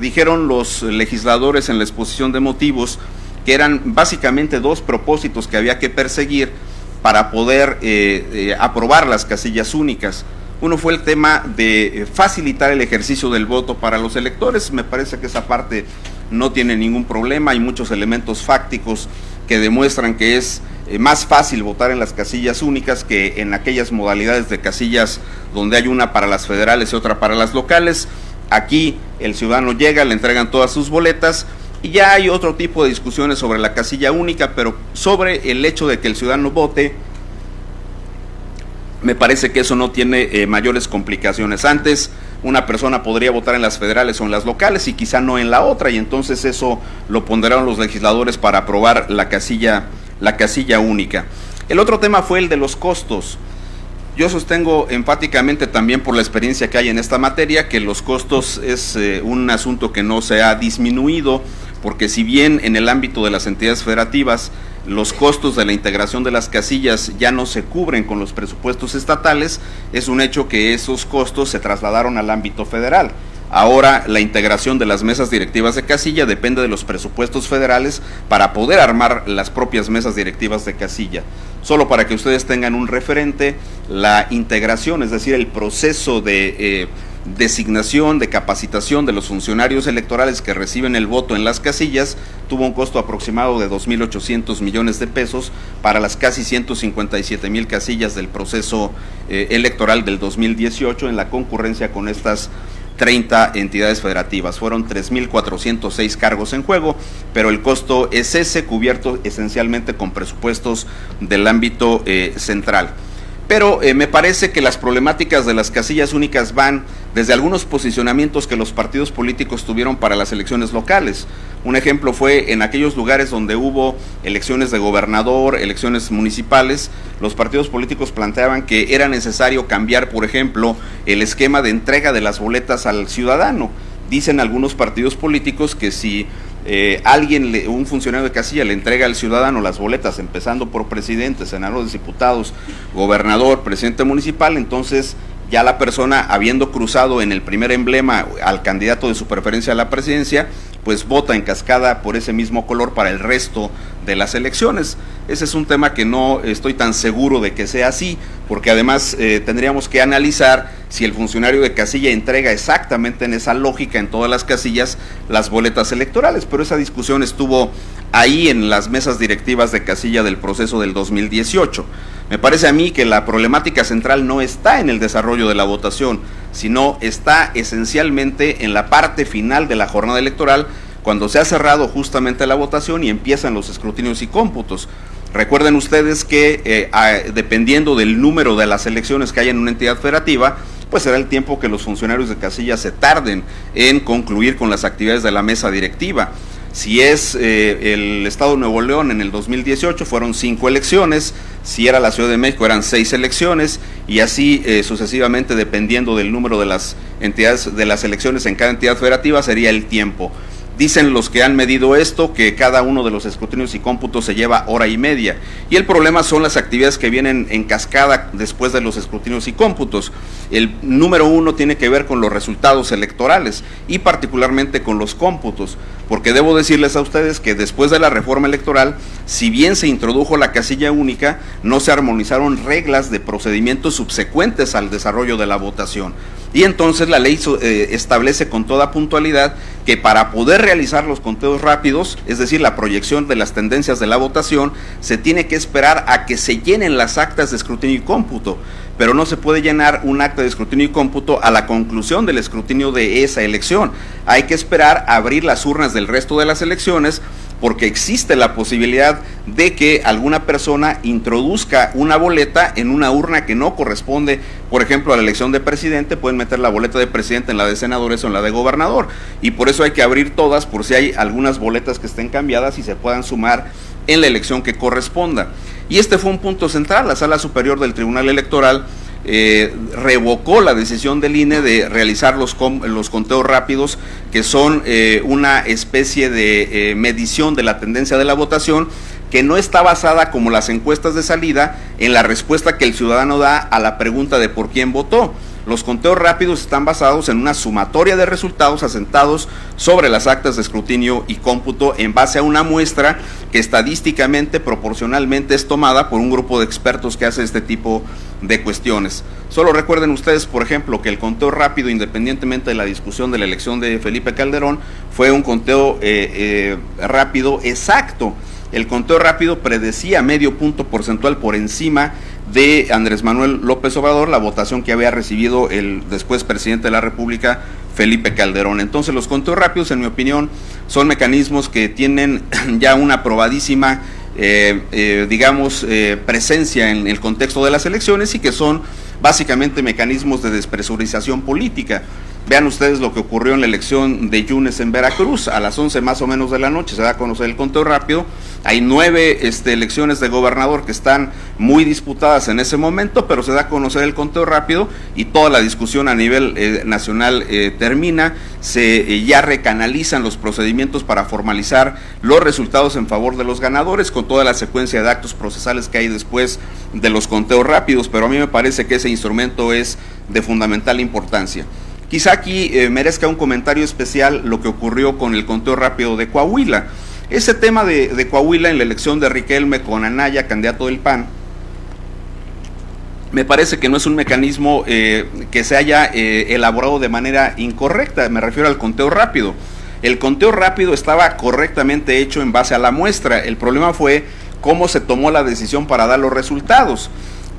Dijeron los legisladores en la exposición de motivos que eran básicamente 2 propósitos que había que perseguir para poder aprobar las casillas únicas. Uno fue el tema de facilitar el ejercicio del voto para los electores. Me parece que esa parte no tiene ningún problema. Hay muchos elementos fácticos que demuestran que es más fácil votar en las casillas únicas que en aquellas modalidades de casillas donde hay una para las federales y otra para las locales. Aquí el ciudadano llega, le entregan todas sus boletas y ya hay otro tipo de discusiones sobre la casilla única, pero sobre el hecho de que el ciudadano vote, me parece que eso no tiene mayores complicaciones. Antes una persona podría votar en las federales o en las locales y quizá no en la otra, y entonces eso lo ponderaron los legisladores para aprobar la casilla única. El otro tema fue el de los costos. Yo sostengo enfáticamente, también por la experiencia que hay en esta materia, que los costos es un asunto que no se ha disminuido, porque si bien en el ámbito de las entidades federativas los costos de la integración de las casillas ya no se cubren con los presupuestos estatales, es un hecho que esos costos se trasladaron al ámbito federal. Ahora la integración de las mesas directivas de casilla depende de los presupuestos federales para poder armar las propias mesas directivas de casilla. Solo para que ustedes tengan un referente, la integración, es decir, el proceso de designación, de capacitación de los funcionarios electorales que reciben el voto en las casillas, tuvo un costo aproximado de 2.800 millones de pesos para las casi 157,000 casillas del proceso electoral del 2018 en la concurrencia con estas 30 entidades federativas. Fueron 3.406 cargos en juego, pero el costo es ese, cubierto esencialmente con presupuestos del ámbito central. Pero me parece que las problemáticas de las casillas únicas van desde algunos posicionamientos que los partidos políticos tuvieron para las elecciones locales. Un ejemplo fue en aquellos lugares donde hubo elecciones de gobernador, elecciones municipales, los partidos políticos planteaban que era necesario cambiar, por ejemplo, el esquema de entrega de las boletas al ciudadano. Dicen algunos partidos políticos que si un funcionario de casilla le entrega al ciudadano las boletas, empezando por presidente, senadores, diputados, gobernador, presidente municipal, entonces ya la persona, habiendo cruzado en el primer emblema al candidato de su preferencia a la presidencia, pues vota en cascada por ese mismo color para el resto de las elecciones. Ese es un tema que no estoy tan seguro de que sea así, porque además tendríamos que analizar si el funcionario de casilla entrega exactamente en esa lógica en todas las casillas las boletas electorales, pero esa discusión estuvo ahí en las mesas directivas de casilla del proceso del 2018. Me parece a mí que la problemática central no está en el desarrollo de la votación, sino está esencialmente en la parte final de la jornada electoral, cuando se ha cerrado justamente la votación y empiezan los escrutinios y cómputos. Recuerden ustedes que dependiendo del número de las elecciones que haya en una entidad federativa, pues será el tiempo que los funcionarios de casilla se tarden en concluir con las actividades de la mesa directiva. Si es el Estado de Nuevo León en el 2018 fueron 5 elecciones, si era la Ciudad de México eran 6 elecciones y así sucesivamente, dependiendo del número de las entidades, de las elecciones en cada entidad federativa, sería el tiempo. Dicen los que han medido esto que cada uno de los escrutinios y cómputos se lleva hora y media, y el problema son las actividades que vienen en cascada después de los escrutinios y cómputos. El número 1 tiene que ver con los resultados electorales y particularmente con los cómputos, porque debo decirles a ustedes que después de la reforma electoral, si bien se introdujo la casilla única, no se armonizaron reglas de procedimientos subsecuentes al desarrollo de la votación. Y entonces la ley establece con toda puntualidad que para poder realizar los conteos rápidos, es decir, la proyección de las tendencias de la votación, se tiene que esperar a que se llenen las actas de escrutinio y cómputo, pero no se puede llenar un acta de escrutinio y cómputo a la conclusión del escrutinio de esa elección. Hay que esperar a abrir las urnas del resto de las elecciones, porque existe la posibilidad de que alguna persona introduzca una boleta en una urna que no corresponde, por ejemplo, a la elección de presidente. Pueden meter la boleta de presidente en la de senadores o en la de gobernador, y por eso hay que abrir todas por si hay algunas boletas que estén cambiadas y se puedan sumar en la elección que corresponda. Y este fue un punto central. La Sala Superior del Tribunal Electoral revocó la decisión del INE de realizar los conteos rápidos, que son una especie de medición de la tendencia de la votación, que no está basada, como las encuestas de salida, en la respuesta que el ciudadano da a la pregunta de por quién votó. Los conteos rápidos están basados en una sumatoria de resultados asentados sobre las actas de escrutinio y cómputo en base a una muestra que estadísticamente, proporcionalmente es tomada por un grupo de expertos que hace este tipo de cuestiones. Solo recuerden ustedes, por ejemplo, que el conteo rápido, independientemente de la discusión de la elección de Felipe Calderón, fue un conteo rápido exacto. El conteo rápido predecía medio punto porcentual por encima de Andrés Manuel López Obrador la votación que había recibido el después presidente de la República, Felipe Calderón. Entonces los conteos rápidos, en mi opinión, son mecanismos que tienen ya una probadísima presencia en el contexto de las elecciones, y que son básicamente mecanismos de despresurización política. Vean ustedes lo que ocurrió en la elección de Yunes en Veracruz. A las 11 más o menos de la noche se da a conocer el conteo rápido. Hay 9 elecciones de gobernador que están muy disputadas en ese momento, pero se da a conocer el conteo rápido y toda la discusión a nivel nacional termina. Ya recanalizan los procedimientos para formalizar los resultados en favor de los ganadores, con toda la secuencia de actos procesales que hay después de los conteos rápidos, pero a mí me parece que ese instrumento es de fundamental importancia. Quizá aquí merezca un comentario especial lo que ocurrió con el conteo rápido de Coahuila. Ese tema de Coahuila en la elección de Riquelme con Anaya, candidato del PAN, me parece que no es un mecanismo que se haya elaborado de manera incorrecta, me refiero al conteo rápido. El conteo rápido estaba correctamente hecho en base a la muestra, el problema fue cómo se tomó la decisión para dar los resultados.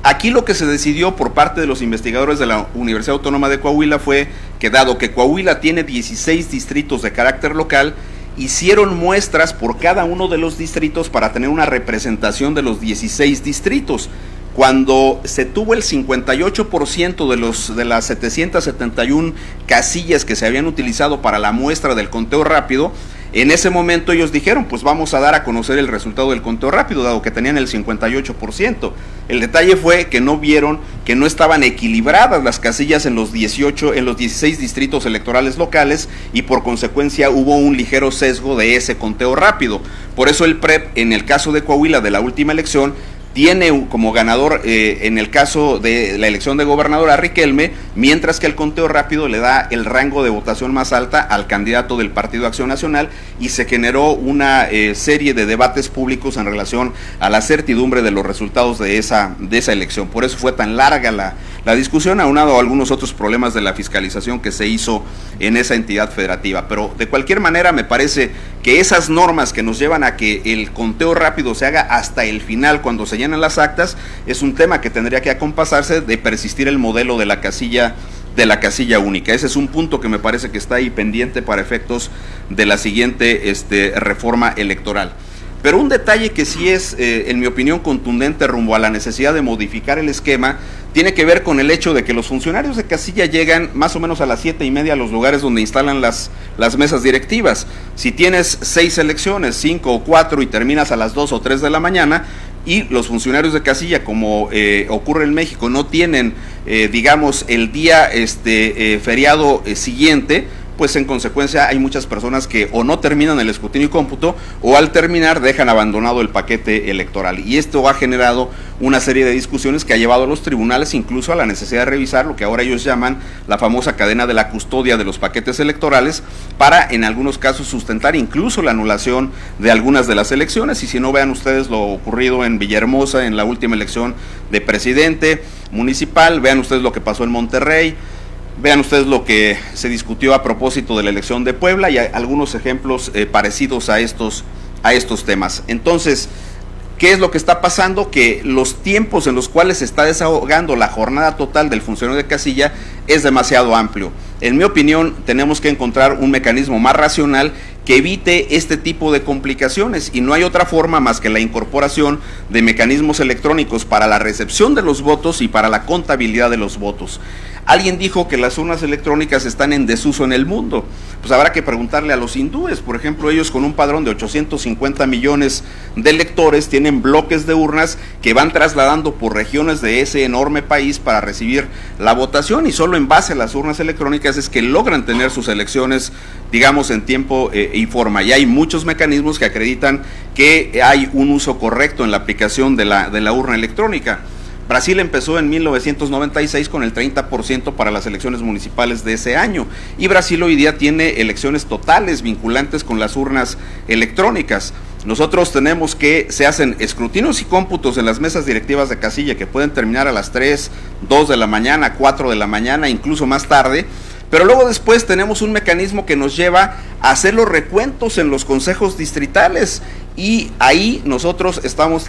Aquí lo que se decidió por parte de los investigadores de la Universidad Autónoma de Coahuila fue que, dado que Coahuila tiene 16 distritos de carácter local, hicieron muestras por cada uno de los distritos para tener una representación de los 16 distritos. Cuando se tuvo el 58% de las 771 casillas que se habían utilizado para la muestra del conteo rápido, en ese momento ellos dijeron, pues vamos a dar a conocer el resultado del conteo rápido, dado que tenían el 58%. El detalle fue que no vieron que no estaban equilibradas las casillas en los 16 distritos electorales locales y por consecuencia hubo un ligero sesgo de ese conteo rápido. Por eso el PREP, en el caso de Coahuila de la última elección, tiene como ganador en el caso de la elección de gobernador a Riquelme, mientras que el conteo rápido le da el rango de votación más alta al candidato del Partido Acción Nacional, y se generó una serie de debates públicos en relación a la certidumbre de los resultados de esa elección. Por eso fue tan larga la discusión, aunado a algunos otros problemas de la fiscalización que se hizo en esa entidad federativa. Pero de cualquier manera me parece que esas normas que nos llevan a que el conteo rápido se haga hasta el final, cuando se llenan las actas, es un tema que tendría que acompasarse de persistir el modelo de la casilla única. Ese es un punto que me parece que está ahí pendiente para efectos de la siguiente reforma electoral. Pero un detalle que sí es, en mi opinión, contundente rumbo a la necesidad de modificar el esquema, tiene que ver con el hecho de que los funcionarios de casilla llegan más o menos a las 7:30 a los lugares donde instalan las mesas directivas. Si tienes 6 elecciones, 5 o 4 y terminas a las 2 o 3 de la mañana, y los funcionarios de casilla, como ocurre en México, no tienen, digamos, el día feriado siguiente, pues en consecuencia hay muchas personas que o no terminan el escrutinio y cómputo, o al terminar dejan abandonado el paquete electoral, y esto ha generado una serie de discusiones que ha llevado a los tribunales incluso a la necesidad de revisar lo que ahora ellos llaman la famosa cadena de la custodia de los paquetes electorales, para en algunos casos sustentar incluso la anulación de algunas de las elecciones. Y si no, vean ustedes lo ocurrido en Villahermosa en la última elección de presidente municipal, vean ustedes lo que pasó en Monterrey, vean ustedes lo que se discutió a propósito de la elección de Puebla, y hay algunos ejemplos parecidos a estos temas. Entonces, ¿qué es lo que está pasando? Que los tiempos en los cuales se está desahogando la jornada total del funcionario de casilla es demasiado amplio. En mi opinión, tenemos que encontrar un mecanismo más racional que evite este tipo de complicaciones, y no hay otra forma más que la incorporación de mecanismos electrónicos para la recepción de los votos y para la contabilidad de los votos. Alguien dijo que las urnas electrónicas están en desuso en el mundo. Pues habrá que preguntarle a los hindúes. Por ejemplo, ellos, con un padrón de 850 millones de electores, tienen bloques de urnas que van trasladando por regiones de ese enorme país para recibir la votación, y solo en base a las urnas electrónicas es que logran tener sus elecciones, digamos, en tiempo y forma. Y hay muchos mecanismos que acreditan que hay un uso correcto en la aplicación de la urna electrónica. Brasil empezó en 1996 con el 30% para las elecciones municipales de ese año, y Brasil hoy día tiene elecciones totales vinculantes con las urnas electrónicas. Nosotros tenemos que se hacen escrutinios y cómputos en las mesas directivas de casilla que pueden terminar a las 3, 2 de la mañana, 4 de la mañana, incluso más tarde, pero luego después tenemos un mecanismo que nos lleva a hacer los recuentos en los consejos distritales, y ahí nosotros estamos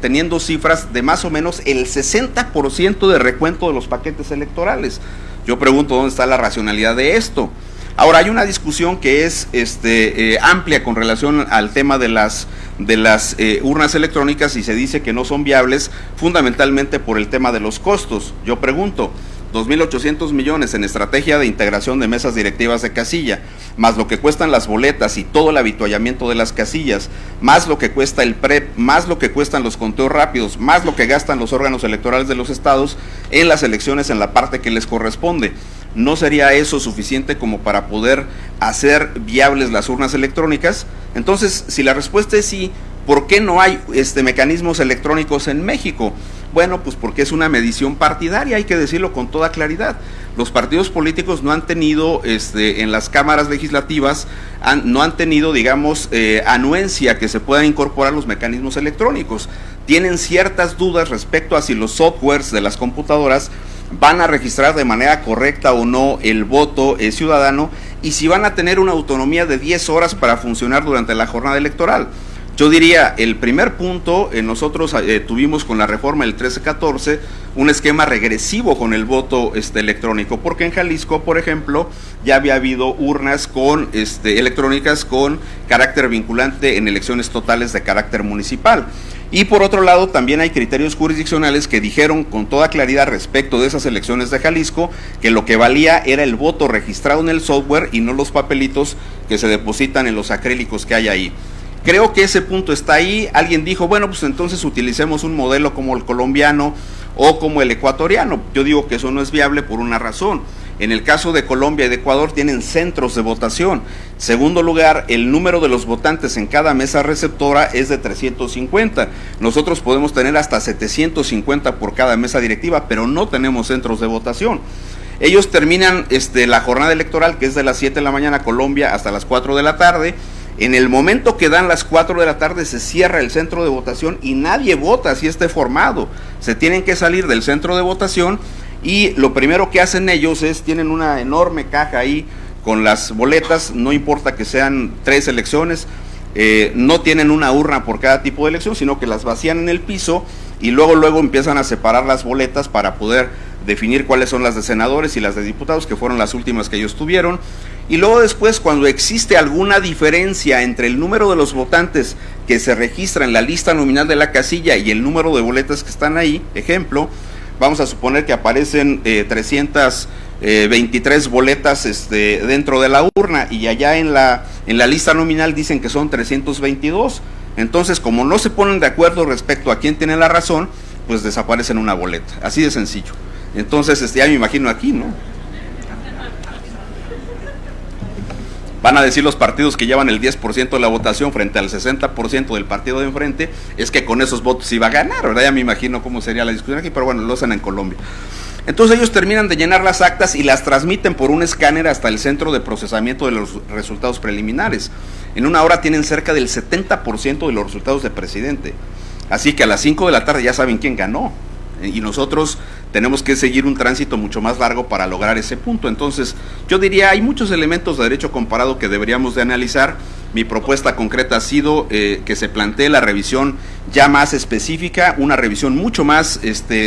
teniendo cifras de más o menos el 60% de recuento de los paquetes electorales. Yo pregunto, ¿dónde está la racionalidad de esto? Ahora, hay una discusión que es amplia con relación al tema de las urnas electrónicas, y se dice que no son viables fundamentalmente por el tema de los costos. Yo pregunto, 2.800 millones en estrategia de integración de mesas directivas de casilla, más lo que cuestan las boletas y todo el habituallamiento de las casillas, más lo que cuesta el PREP, más lo que cuestan los conteos rápidos, más lo que gastan los órganos electorales de los estados en las elecciones en la parte que les corresponde. ¿No sería eso suficiente como para poder hacer viables las urnas electrónicas? Entonces, si la respuesta es sí, ¿por qué no hay mecanismos electrónicos en México? Bueno, pues porque es una medición partidaria, hay que decirlo con toda claridad. Los partidos políticos no han tenido, en las cámaras legislativas, no han tenido, digamos, anuencia que se puedan incorporar los mecanismos electrónicos. Tienen ciertas dudas respecto a si los softwares de las computadoras van a registrar de manera correcta o no el voto ciudadano y si van a tener una autonomía de 10 horas para funcionar durante la jornada electoral. Yo diría, el primer punto, nosotros tuvimos con la reforma del 13-14 un esquema regresivo con el voto electrónico, porque en Jalisco, por ejemplo, ya había habido urnas con electrónicas con carácter vinculante en elecciones totales de carácter municipal. Y por otro lado, también hay criterios jurisdiccionales que dijeron con toda claridad respecto de esas elecciones de Jalisco que lo que valía era el voto registrado en el software y no los papelitos que se depositan en los acrílicos que hay ahí. Creo que ese punto está ahí. Alguien dijo, bueno, pues entonces utilicemos un modelo como el colombiano o como el ecuatoriano. Yo digo que eso no es viable por una razón. En el caso de Colombia y de Ecuador tienen centros de votación. Segundo lugar, el número de los votantes en cada mesa receptora es de 350. Nosotros podemos tener hasta 750 por cada mesa directiva, pero no tenemos centros de votación. Ellos terminan la jornada electoral, que es de las 7 de la mañana Colombia hasta las 4 de la tarde. En el momento que dan las 4 de la tarde se cierra el centro de votación y nadie vota si esté formado. Se tienen que salir del centro de votación y lo primero que hacen ellos es, tienen una enorme caja ahí con las boletas, no importa que sean 3 elecciones, no tienen una urna por cada tipo de elección, sino que las vacían en el piso y luego empiezan a separar las boletas para poder definir cuáles son las de senadores y las de diputados, que fueron las últimas que ellos tuvieron. Y luego después, cuando existe alguna diferencia entre el número de los votantes que se registra en la lista nominal de la casilla y el número de boletas que están ahí, ejemplo, vamos a suponer que aparecen 323 boletas dentro de la urna y allá en la lista nominal dicen que son 322. Entonces, como no se ponen de acuerdo respecto a quién tiene la razón, pues desaparecen una boleta, así de sencillo. Entonces, ya me imagino aquí, ¿no? Van a decir los partidos que llevan el 10% de la votación frente al 60% del partido de enfrente, es que con esos votos iba a ganar, ¿verdad? Ya me imagino cómo sería la discusión aquí, pero bueno, lo hacen en Colombia. Entonces ellos terminan de llenar las actas y las transmiten por un escáner hasta el centro de procesamiento de los resultados preliminares. En una hora tienen cerca del 70% de los resultados de presidente. Así que a las 5 de la tarde ya saben quién ganó. Y nosotros tenemos que seguir un tránsito mucho más largo para lograr ese punto. Entonces, yo diría, hay muchos elementos de derecho comparado que deberíamos de analizar. Mi propuesta concreta ha sido que se plantee la revisión ya más específica, una revisión mucho más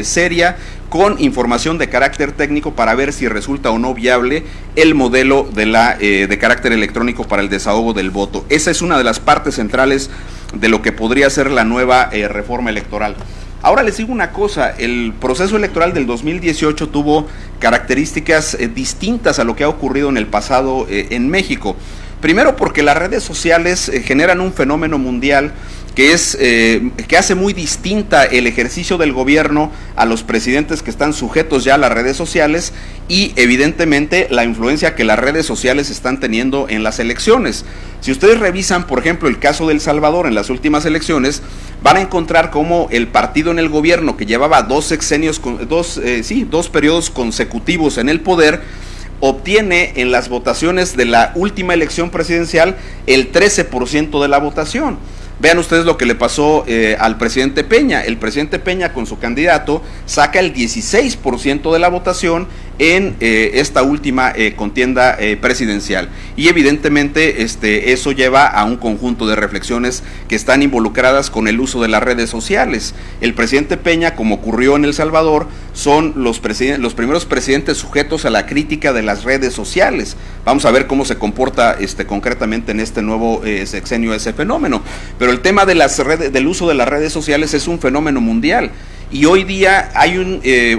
seria, con información de carácter técnico para ver si resulta o no viable el modelo de carácter electrónico para el desahogo del voto. Esa es una de las partes centrales de lo que podría ser la nueva reforma electoral. Ahora les digo una cosa, el proceso electoral del 2018 tuvo características distintas a lo que ha ocurrido en el pasado en México. Primero porque las redes sociales generan un fenómeno mundial que hace muy distinta el ejercicio del gobierno a los presidentes que están sujetos ya a las redes sociales y evidentemente la influencia que las redes sociales están teniendo en las elecciones. Si ustedes revisan, por ejemplo, el caso de El Salvador en las últimas elecciones, van a encontrar cómo el partido en el gobierno que llevaba dos periodos consecutivos en el poder, obtiene en las votaciones de la última elección presidencial el 13% de la votación. Vean ustedes lo que le pasó al presidente Peña. El presidente Peña con su candidato saca el 16% de la votación en esta última contienda presidencial. Y evidentemente eso lleva a un conjunto de reflexiones que están involucradas con el uso de las redes sociales. El presidente Peña, como ocurrió en El Salvador, son los primeros presidentes sujetos a la crítica de las redes sociales. Vamos a ver cómo se comporta concretamente en este nuevo sexenio ese fenómeno. Pero el tema de del uso de las redes sociales es un fenómeno mundial Y hoy día hay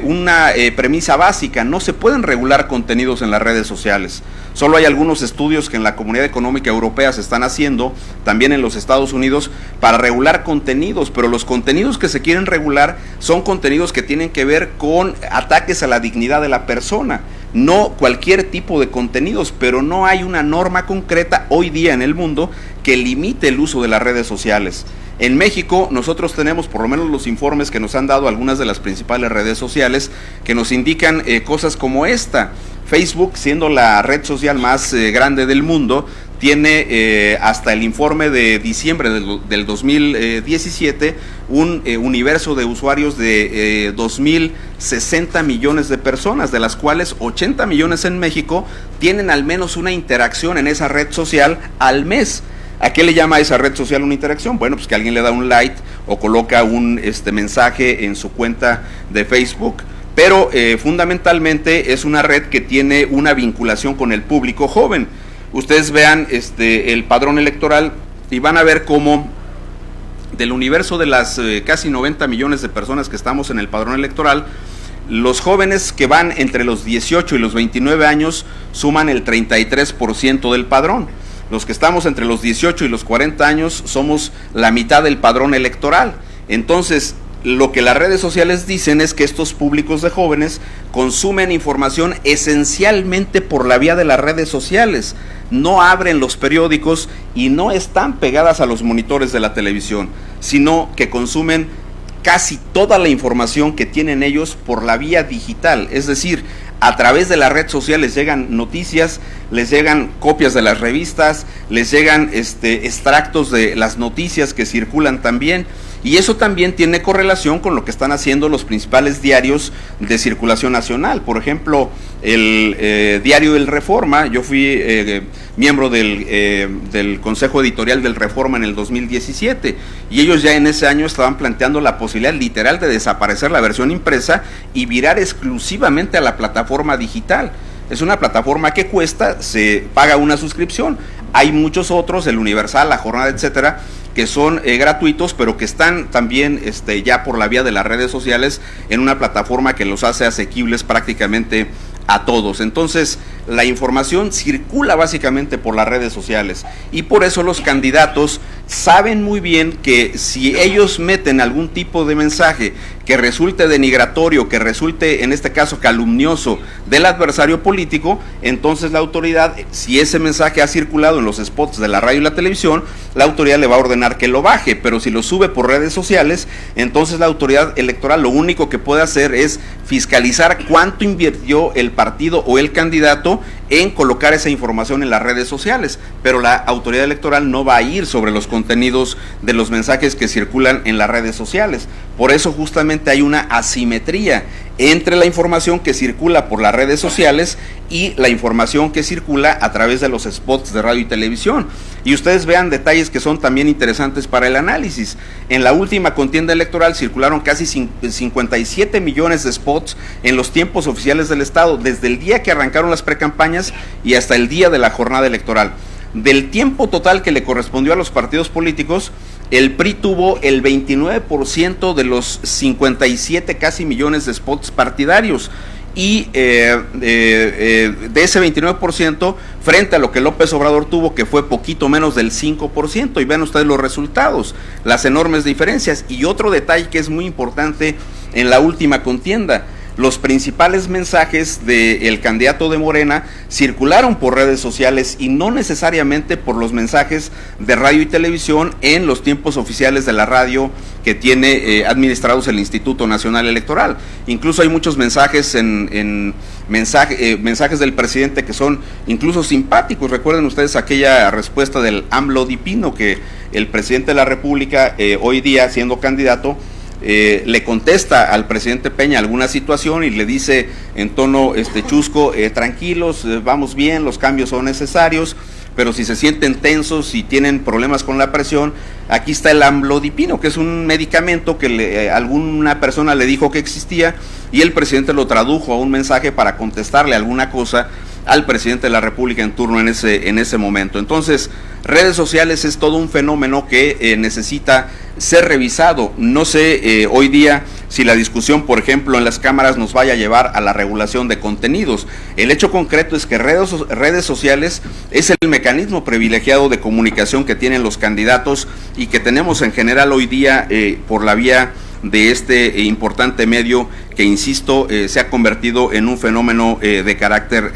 una premisa básica: no se pueden regular contenidos en las redes sociales. Solo hay algunos estudios que en la Comunidad Económica Europea se están haciendo, también en los Estados Unidos, para regular contenidos, pero los contenidos que se quieren regular son contenidos que tienen que ver con ataques a la dignidad de la persona, no cualquier tipo de contenidos, pero no hay una norma concreta hoy día en el mundo que limite el uso de las redes sociales. En México nosotros tenemos, por lo menos los informes que nos han dado algunas de las principales redes sociales, que nos indican cosas como esta. Facebook, siendo la red social más grande del mundo, tiene hasta el informe de diciembre del 2017 un universo de usuarios de 2.060 millones de personas, de las cuales 80 millones en México tienen al menos una interacción en esa red social al mes. ¿A qué le llama a esa red social una interacción? Bueno, pues que alguien le da un like o coloca un mensaje en su cuenta de Facebook, pero fundamentalmente es una red que tiene una vinculación con el público joven. Ustedes vean el padrón electoral y van a ver cómo del universo de las casi 90 millones de personas que estamos en el padrón electoral, los jóvenes que van entre los 18 y los 29 años suman el 33% del padrón. Los que estamos entre los 18 y los 40 años somos la mitad del padrón electoral. Entonces, lo que las redes sociales dicen es que estos públicos de jóvenes consumen información esencialmente por la vía de las redes sociales, no abren los periódicos y no están pegadas a los monitores de la televisión, sino que consumen casi toda la información que tienen ellos por la vía digital, es decir, a través de la red social les llegan noticias, les llegan copias de las revistas, les llegan extractos de las noticias que circulan también, y eso también tiene correlación con lo que están haciendo los principales diarios de circulación nacional. Por ejemplo, el diario El Reforma, yo fui miembro del Consejo Editorial del Reforma en el 2017, y ellos ya en ese año estaban planteando la posibilidad literal de desaparecer la versión impresa y virar exclusivamente a la plataforma digital. Es una plataforma que cuesta, se paga una suscripción. Hay muchos otros, el Universal, La Jornada, etcétera, que son gratuitos, pero que están también ya por la vía de las redes sociales en una plataforma que los hace asequibles prácticamente a todos. Entonces, la información circula básicamente por las redes sociales, y por eso los candidatos saben muy bien que si ellos meten algún tipo de mensaje que resulte denigratorio, que resulte en este caso calumnioso del adversario político, entonces la autoridad, si ese mensaje ha circulado en los spots de la radio y la televisión, la autoridad le va a ordenar que lo baje. Pero si lo sube por redes sociales, entonces la autoridad electoral lo único que puede hacer es fiscalizar cuánto invirtió el partido o el candidato en colocar esa información en las redes sociales, pero la autoridad electoral no va a ir sobre los contenidos de los mensajes que circulan en las redes sociales. Por eso justamente hay una asimetría entre la información que circula por las redes sociales y la información que circula a través de los spots de radio y televisión. Y ustedes vean detalles que son también interesantes para el análisis. En la última contienda electoral circularon casi 57 millones de spots en los tiempos oficiales del Estado, desde el día que arrancaron las precampañas y hasta el día de la jornada electoral. Del tiempo total que le correspondió a los partidos políticos, el PRI tuvo el 29% de los 57 casi millones de spots partidarios, y de ese 29% frente a lo que López Obrador tuvo, que fue poquito menos del 5%, y vean ustedes los resultados, las enormes diferencias. Y otro detalle que es muy importante en la última contienda: los principales mensajes del candidato de Morena circularon por redes sociales y no necesariamente por los mensajes de radio y televisión en los tiempos oficiales de la radio que tiene administrados el Instituto Nacional Electoral. Incluso hay muchos mensajes mensajes del presidente que son incluso simpáticos. Recuerden ustedes aquella respuesta del AMLO Dipino, que el presidente de la República hoy día, siendo candidato, le contesta al presidente Peña alguna situación y le dice en tono chusco: tranquilos, vamos bien, los cambios son necesarios, pero si se sienten tensos, si tienen problemas con la presión, aquí está el amlodipino, que es un medicamento que alguna persona le dijo que existía, y el presidente lo tradujo a un mensaje para contestarle alguna cosa al presidente de la República en turno en ese momento. Entonces, redes sociales es todo un fenómeno que necesita ser revisado. No sé hoy día si la discusión, por ejemplo, en las cámaras nos vaya a llevar a la regulación de contenidos. El hecho concreto es que redes sociales es el mecanismo privilegiado de comunicación que tienen los candidatos y que tenemos en general hoy día por la vía de este importante medio que, insisto, se ha convertido en un fenómeno de carácter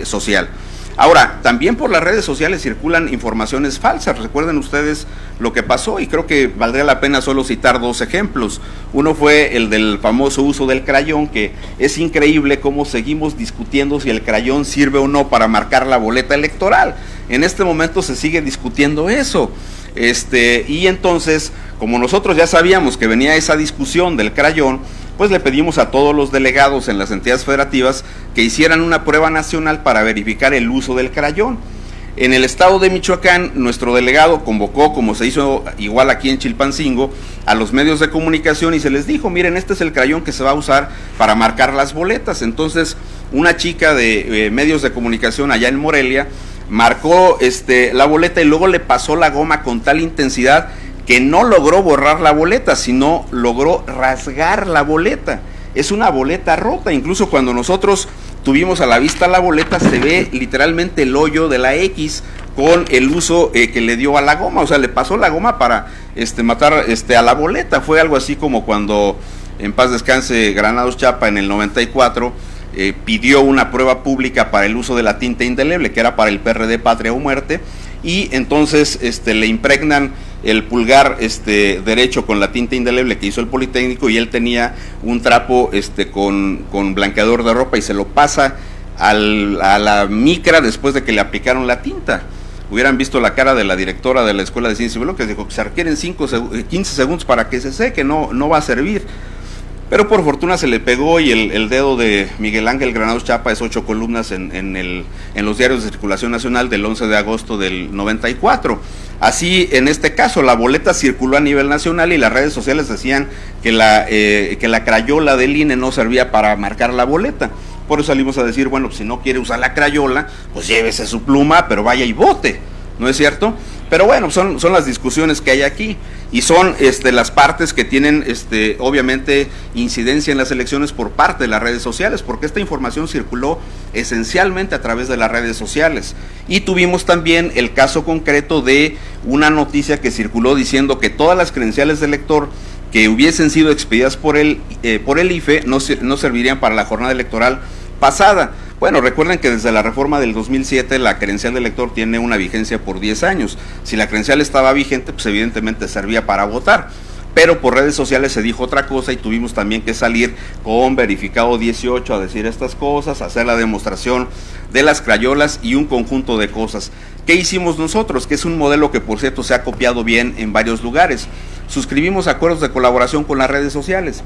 social. Ahora, también por las redes sociales circulan informaciones falsas. Recuerden ustedes lo que pasó, y creo que valdría la pena solo citar dos ejemplos. Uno fue el del famoso uso del crayón, que es increíble cómo seguimos discutiendo si el crayón sirve o no para marcar la boleta electoral. En este momento se sigue discutiendo eso. Y entonces, como nosotros ya sabíamos que venía esa discusión del crayón, pues le pedimos a todos los delegados en las entidades federativas que hicieran una prueba nacional para verificar el uso del crayón. En el estado de Michoacán, nuestro delegado convocó, como se hizo igual aquí en Chilpancingo, a los medios de comunicación y se les dijo: miren, este es el crayón que se va a usar para marcar las boletas. Entonces, una chica de medios de comunicación allá en Morelia marcó la boleta y luego le pasó la goma con tal intensidad que no logró borrar la boleta, sino logró rasgar la boleta. Es una boleta rota. Incluso cuando nosotros tuvimos a la vista la boleta, se ve literalmente el hoyo de la X con el uso que le dio a la goma. O sea, le pasó la goma para matar a la boleta. Fue algo así como cuando, en paz descanse, Granados Chapa en el 94 pidió una prueba pública para el uso de la tinta indeleble, que era para el PRD Patria o Muerte, y entonces le impregnan el pulgar derecho con la tinta indeleble que hizo el Politécnico, y él tenía un trapo con blanqueador de ropa y se lo pasa a la micra después de que le aplicaron la tinta. Hubieran visto la cara de la directora de la Escuela de Ciencias y Biología, que dijo que se requieren 15 segundos para que se seque, no va a servir. Pero por fortuna se le pegó, y el dedo de Miguel Ángel Granados Chapa es 8 columnas en los diarios de circulación nacional del 11 de agosto del 94. Así, en este caso, la boleta circuló a nivel nacional y las redes sociales decían que la crayola del INE no servía para marcar la boleta. Por eso salimos a decir, bueno, pues si no quiere usar la crayola, pues llévese su pluma, pero vaya y vote, ¿no es cierto? Pero bueno, son las discusiones que hay aquí, y son las partes que tienen obviamente incidencia en las elecciones por parte de las redes sociales, porque esta información circuló esencialmente a través de las redes sociales. Y tuvimos también el caso concreto de una noticia que circuló diciendo que todas las credenciales de elector que hubiesen sido expedidas por el IFE no servirían para la jornada electoral pasada. Bueno, recuerden que desde la reforma del 2007 la credencial de elector tiene una vigencia por 10 años. Si la credencial estaba vigente, pues evidentemente servía para votar. Pero por redes sociales se dijo otra cosa y tuvimos también que salir con verificado 18 a decir estas cosas, hacer la demostración de las crayolas y un conjunto de cosas. ¿Qué hicimos nosotros? Que es un modelo que, por cierto, se ha copiado bien en varios lugares. Suscribimos acuerdos de colaboración con las redes sociales.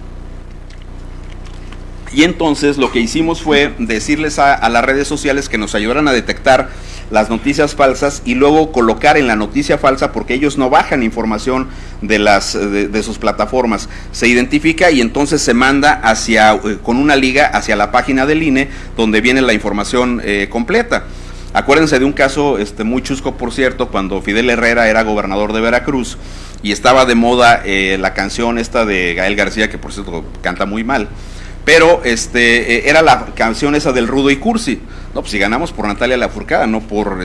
Y entonces lo que hicimos fue decirles a las redes sociales que nos ayudaran a detectar las noticias falsas y luego colocar en la noticia falsa, porque ellos no bajan información de sus plataformas, se identifica y entonces se manda con una liga hacia la página del INE donde viene la información completa. Acuérdense de un caso muy chusco, por cierto, cuando Fidel Herrera era gobernador de Veracruz y estaba de moda la canción esta de Gael García, que por cierto canta muy mal. Pero era la canción esa del Rudo y Cursi. No, pues si ganamos por Natalia Lafourcade, no por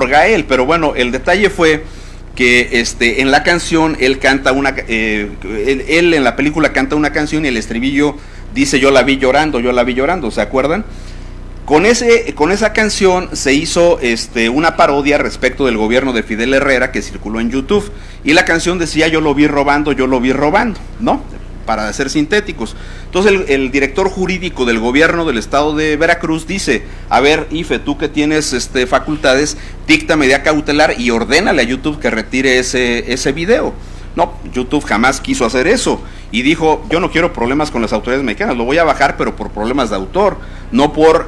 Gael. Pero bueno, el detalle fue que en la canción él canta él en la película canta una canción y el estribillo dice yo la vi llorando, ¿se acuerdan? Con esa canción se hizo una parodia respecto del gobierno de Fidel Herrera que circuló en YouTube, y la canción decía yo lo vi robando, ¿no? Para ser sintéticos. Entonces el director jurídico del gobierno del estado de Veracruz dice, a ver, IFE, tú que tienes facultades, dicta medida cautelar y ordénale a YouTube que retire ese video. No, YouTube jamás quiso hacer eso y dijo, yo no quiero problemas con las autoridades mexicanas, lo voy a bajar, pero por problemas de autor, no por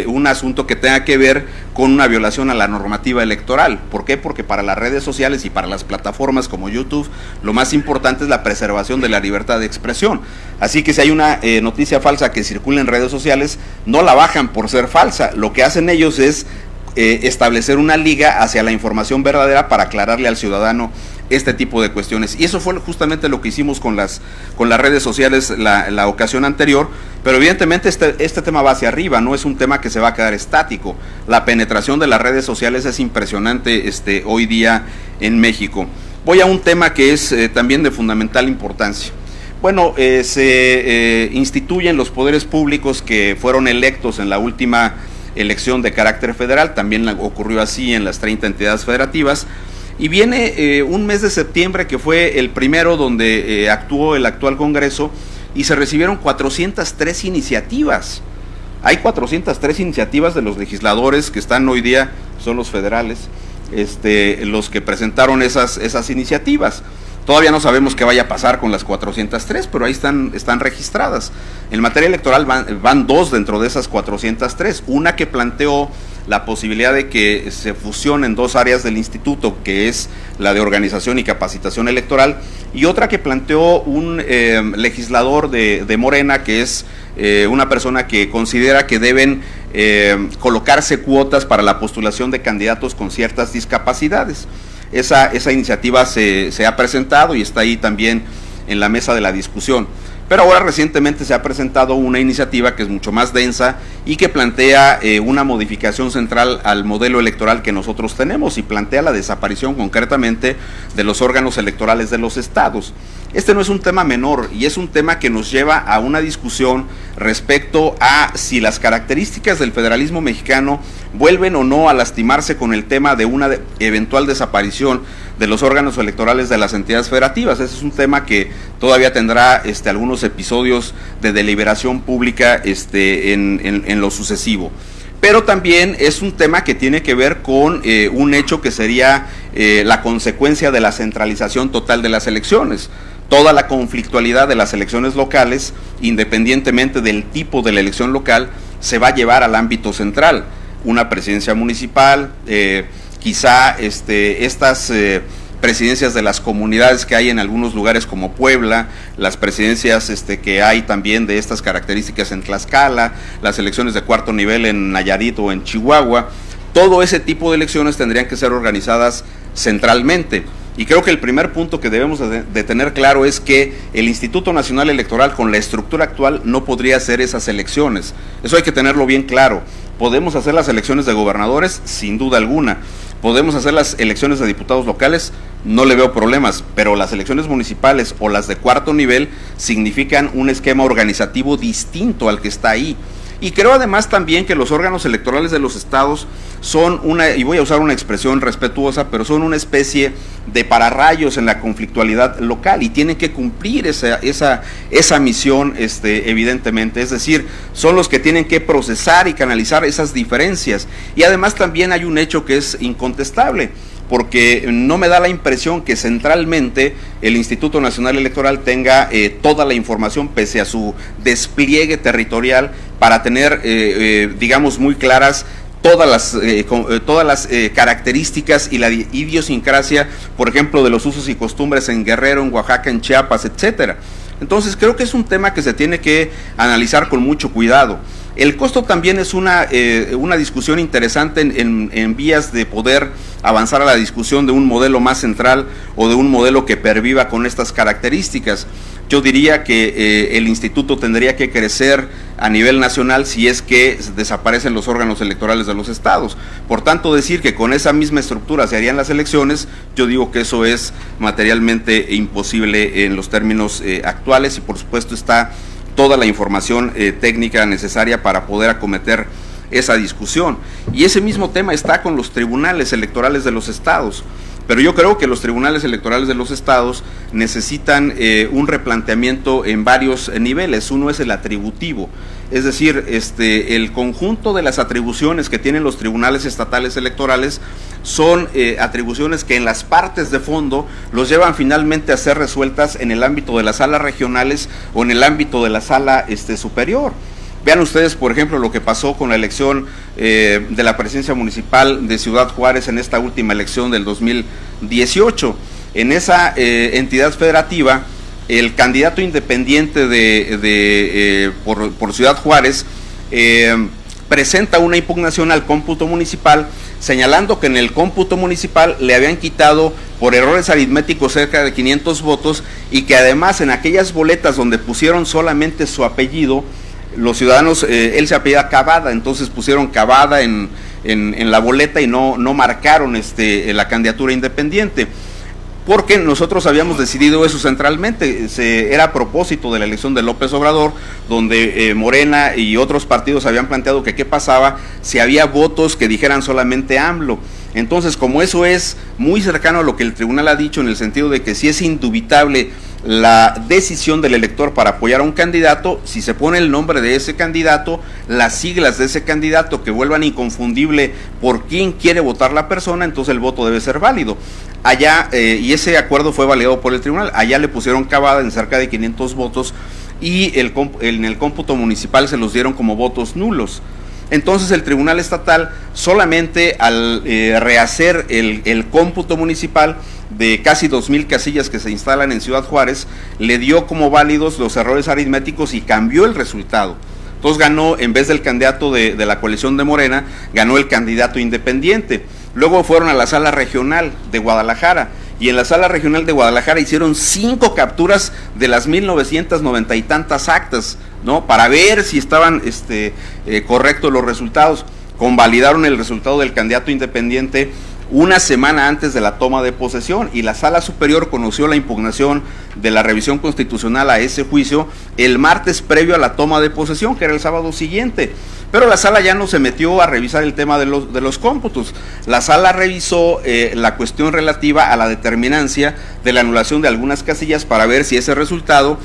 un asunto que tenga que ver con una violación a la normativa electoral. ¿Por qué? Porque para las redes sociales y para las plataformas como YouTube, lo más importante es la preservación de la libertad de expresión. Así que si hay una noticia falsa que circula en redes sociales, no la bajan por ser falsa, lo que hacen ellos es establecer una liga hacia la información verdadera para aclararle al ciudadano este tipo de cuestiones. Y eso fue justamente lo que hicimos con las redes sociales la ocasión anterior, pero evidentemente este tema va hacia arriba, no es un tema que se va a quedar estático. La penetración de las redes sociales es impresionante hoy día en México. Voy a un tema que es también de fundamental importancia. Bueno, se instituyen los poderes públicos que fueron electos en la última elección de carácter federal, también ocurrió así en las 30 entidades federativas, y viene un mes de septiembre que fue el primero donde actuó el actual Congreso y se recibieron 403 iniciativas. Hay 403 iniciativas de los legisladores que están hoy día, son los federales, los que presentaron esas iniciativas. Todavía no sabemos qué vaya a pasar con las 403, pero ahí están registradas. En materia electoral van dos dentro de esas 403. Una que planteó la posibilidad de que se fusionen dos áreas del instituto, que es la de organización y capacitación electoral, y otra que planteó un legislador de Morena, que es una persona que considera que deben colocarse cuotas para la postulación de candidatos con ciertas discapacidades. Esa iniciativa se ha presentado y está ahí también en la mesa de la discusión. Pero ahora recientemente se ha presentado una iniciativa que es mucho más densa y que plantea una modificación central al modelo electoral que nosotros tenemos y plantea la desaparición concretamente de los órganos electorales de los estados. Este no es un tema menor y es un tema que nos lleva a una discusión respecto a si las características del federalismo mexicano vuelven o no a lastimarse con el tema de una eventual desaparición de los órganos electorales de las entidades federativas. Ese es un tema que todavía tendrá algunos episodios de deliberación pública en lo sucesivo. Pero también es un tema que tiene que ver con un hecho que sería la consecuencia de la centralización total de las elecciones. Toda la conflictualidad de las elecciones locales, independientemente del tipo de la elección local, se va a llevar al ámbito central. Una presidencia municipal, quizá estas presidencias de las comunidades que hay en algunos lugares como Puebla, las presidencias que hay también de estas características en Tlaxcala, las elecciones de cuarto nivel en Nayarit o en Chihuahua, todo ese tipo de elecciones tendrían que ser organizadas centralmente. Y creo que el primer punto que debemos de tener claro es que el Instituto Nacional Electoral, con la estructura actual, no podría hacer esas elecciones. Eso hay que tenerlo bien claro. ¿Podemos hacer las elecciones de gobernadores? Sin duda alguna. ¿Podemos hacer las elecciones de diputados locales? No le veo problemas, pero las elecciones municipales o las de cuarto nivel significan un esquema organizativo distinto al que está ahí. Y creo además también que los órganos electorales de los estados son y voy a usar una expresión respetuosa, pero son una especie de pararrayos en la conflictualidad local y tienen que cumplir esa misión evidentemente, es decir, son los que tienen que procesar y canalizar esas diferencias. Y además también hay un hecho que es incontestable, porque no me da la impresión que centralmente el Instituto Nacional Electoral tenga toda la información pese a su despliegue territorial para tener, digamos, muy claras todas las características y la idiosincrasia, por ejemplo, de los usos y costumbres en Guerrero, en Oaxaca, en Chiapas, etcétera. Entonces creo que es un tema que se tiene que analizar con mucho cuidado. El costo también es una discusión interesante en vías de poder avanzar a la discusión de un modelo más central o de un modelo que perviva con estas características. Yo diría que el instituto tendría que crecer a nivel nacional si es que desaparecen los órganos electorales de los estados. Por tanto, decir que con esa misma estructura se harían las elecciones, yo digo que eso es materialmente imposible en los términos actuales y por supuesto está toda la información técnica necesaria para poder acometer esa discusión. Y ese mismo tema está con los tribunales electorales de los estados. Pero yo creo que los tribunales electorales de los estados necesitan un replanteamiento en varios niveles. Uno es el atributivo, es decir, el conjunto de las atribuciones que tienen los tribunales estatales electorales son atribuciones que en las partes de fondo los llevan finalmente a ser resueltas en el ámbito de las salas regionales o en el ámbito de la sala superior. Vean ustedes, por ejemplo, lo que pasó con la elección de la presidencia municipal de Ciudad Juárez en esta última elección del 2018. En esa entidad federativa, el candidato independiente por Ciudad Juárez presenta una impugnación al cómputo municipal, señalando que en el cómputo municipal le habían quitado por errores aritméticos cerca de 500 votos y que además en aquellas boletas donde pusieron solamente su apellido, los ciudadanos, él se apellida Cavada, entonces pusieron Cavada en la boleta y no marcaron la candidatura independiente. Porque nosotros habíamos decidido eso centralmente, era a propósito de la elección de López Obrador, donde Morena y otros partidos habían planteado que qué pasaba si había votos que dijeran solamente AMLO. Entonces, como eso es muy cercano a lo que el tribunal ha dicho, en el sentido de que si es indubitable la decisión del elector para apoyar a un candidato, si se pone el nombre de ese candidato, las siglas de ese candidato que vuelvan inconfundible por quién quiere votar la persona, entonces el voto debe ser válido. Allá, y ese acuerdo fue validado por el tribunal, allá le pusieron Cavada en cerca de 500 votos y en el cómputo municipal se los dieron como votos nulos. Entonces el Tribunal Estatal, solamente al rehacer el cómputo municipal de casi 2,000 casillas que se instalan en Ciudad Juárez, le dio como válidos los errores aritméticos y cambió el resultado. Entonces ganó, en vez del candidato de la coalición de Morena, ganó el candidato independiente. Luego fueron a la sala regional de Guadalajara, y en la sala regional de Guadalajara hicieron 5 capturas de las 1990 y tantas actas, ¿no? Para ver si estaban correctos los resultados. Convalidaron el resultado del candidato independiente una semana antes de la toma de posesión, y la Sala Superior conoció la impugnación de la revisión constitucional a ese juicio el martes previo a la toma de posesión, que era el sábado siguiente. Pero la sala ya no se metió a revisar el tema de los cómputos. La sala revisó la cuestión relativa a la determinancia de la anulación de algunas casillas para ver si ese resultado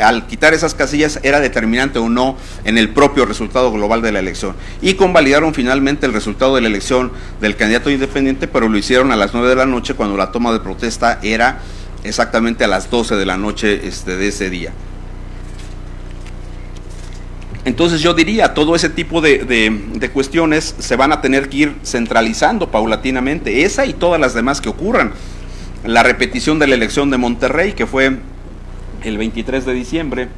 al quitar esas casillas era determinante o no en el propio resultado global de la elección. Y convalidaron finalmente el resultado de la elección del candidato independiente, pero lo hicieron a las 9 de la noche cuando la toma de protesta era exactamente a las 12 de la noche de ese día. Entonces yo diría, todo ese tipo de cuestiones se van a tener que ir centralizando paulatinamente, esa y todas las demás que ocurran. La repetición de la elección de Monterrey, que fue el 23 de diciembre,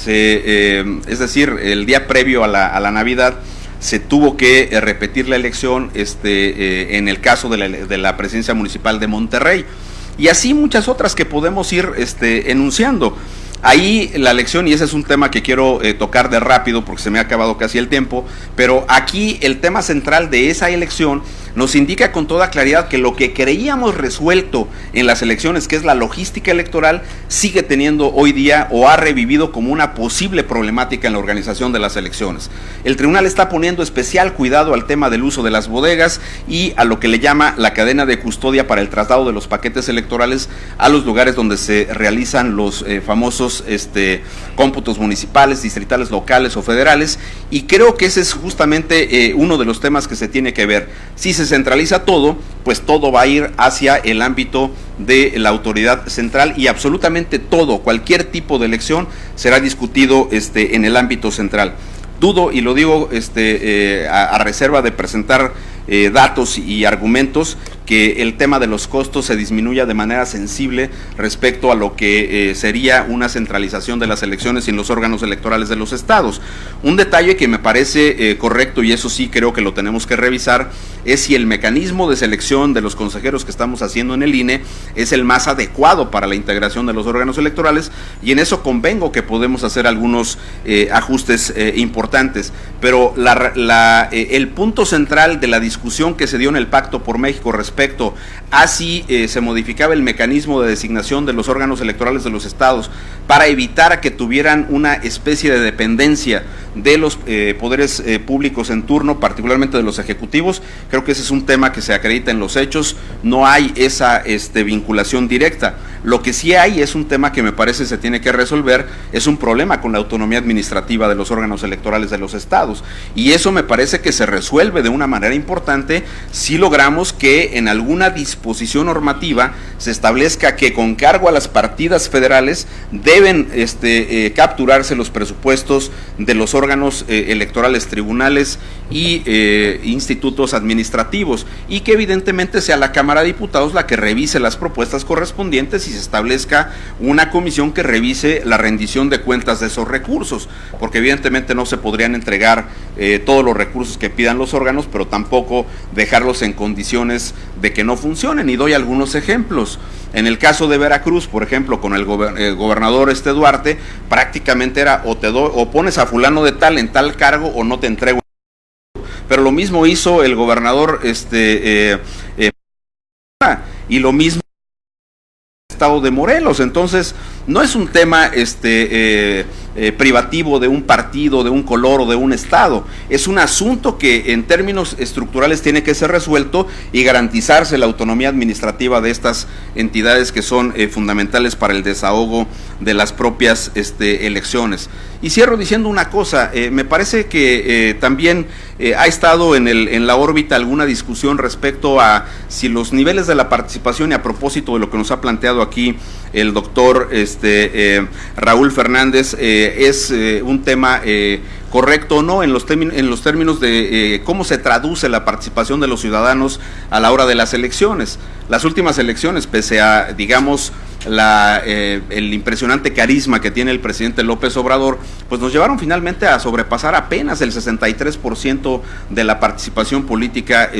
es decir, el día previo a la Navidad, se tuvo que repetir la elección en el caso de la presidencia municipal de Monterrey, y así muchas otras que podemos ir enunciando. Ahí la elección, y ese es un tema que quiero tocar de rápido porque se me ha acabado casi el tiempo, pero aquí el tema central de esa elección nos indica con toda claridad que lo que creíamos resuelto en las elecciones, que es la logística electoral, sigue teniendo hoy día o ha revivido como una posible problemática en la organización de las elecciones. El tribunal está poniendo especial cuidado al tema del uso de las bodegas y a lo que le llama la cadena de custodia para el traslado de los paquetes electorales a los lugares donde se realizan los famosos cómputos municipales, distritales, locales o federales, y creo que ese es justamente uno de los temas que se tiene que ver. Si se centraliza todo, pues todo va a ir hacia el ámbito de la autoridad central, y absolutamente todo, cualquier tipo de elección será discutido en el ámbito central. Dudo, y lo digo a reserva de presentar datos y argumentos, que el tema de los costos se disminuya de manera sensible respecto a lo que sería una centralización de las elecciones en los órganos electorales de los estados. Un detalle que me parece correcto, y eso sí creo que lo tenemos que revisar, es si el mecanismo de selección de los consejeros que estamos haciendo en el INE es el más adecuado para la integración de los órganos electorales, y en eso convengo que podemos hacer algunos ajustes importantes, pero el punto central de la discusión que se dio en el Pacto por México respecto a si se modificaba el mecanismo de designación de los órganos electorales de los estados para evitar que tuvieran una especie de dependencia de los poderes públicos en turno, particularmente de los ejecutivos. Creo que ese es un tema que se acredita en los hechos, no hay esa vinculación directa. Lo que sí hay es un tema que me parece se tiene que resolver, es un problema con la autonomía administrativa de los órganos electorales de los estados, y eso me parece que se resuelve de una manera importante si logramos que en alguna disposición normativa se establezca que con cargo a las partidas federales deben capturarse los presupuestos de los órganos órganos electorales, tribunales y institutos administrativos, y que evidentemente sea la Cámara de Diputados la que revise las propuestas correspondientes y se establezca una comisión que revise la rendición de cuentas de esos recursos, porque evidentemente no se podrían entregar todos los recursos que pidan los órganos, pero tampoco dejarlos en condiciones de que no funcionen, y doy algunos ejemplos. En el caso de Veracruz, por ejemplo, con el gobernador Duarte, prácticamente era o pones a fulano de tal en tal cargo o no te entrego. Pero lo mismo hizo el gobernador y lo mismo el estado de Morelos. Entonces no es un tema privativo de un partido, de un color o de un estado, es un asunto que en términos estructurales tiene que ser resuelto y garantizarse la autonomía administrativa de estas entidades que son fundamentales para el desahogo de las propias elecciones. Y cierro diciendo una cosa, me parece que también ha estado en la órbita alguna discusión respecto a si los niveles de la participación, y a propósito de lo que nos ha planteado aquí el doctor Raúl Fernández, es un tema correcto o no en los términos de cómo se traduce la participación de los ciudadanos a la hora de las elecciones. Las últimas elecciones, pese a, digamos, el impresionante carisma que tiene el presidente López Obrador, pues nos llevaron finalmente a sobrepasar apenas el 63% de la participación política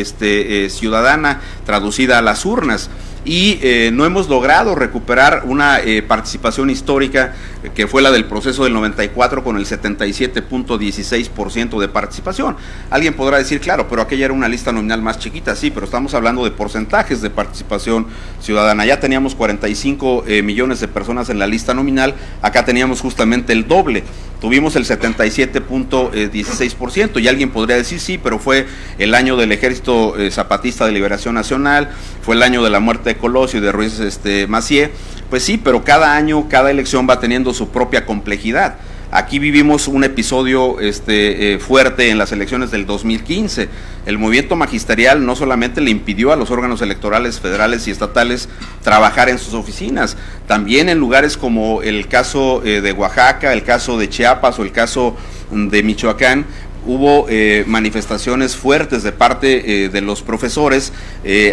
ciudadana traducida a las urnas. Y no hemos logrado recuperar una participación histórica que fue la del proceso del 94 con el 77.16% de participación. Alguien podrá decir, claro, pero aquella era una lista nominal más chiquita, sí, pero estamos hablando de porcentajes de participación ciudadana. Ya teníamos 45 millones de personas en la lista nominal, acá teníamos justamente el doble. Tuvimos el 77.16%, y alguien podría decir, sí, pero fue el año del Ejército Zapatista de Liberación Nacional, fue el año de la muerte de Colosio y de Ruiz Massieu. Pues sí, pero cada año, cada elección va teniendo su propia complejidad. Aquí vivimos un episodio fuerte en las elecciones del 2015. El movimiento magisterial no solamente le impidió a los órganos electorales federales y estatales trabajar en sus oficinas, también en lugares como el caso de Oaxaca, el caso de Chiapas o el caso de Michoacán, hubo manifestaciones fuertes de parte de los profesores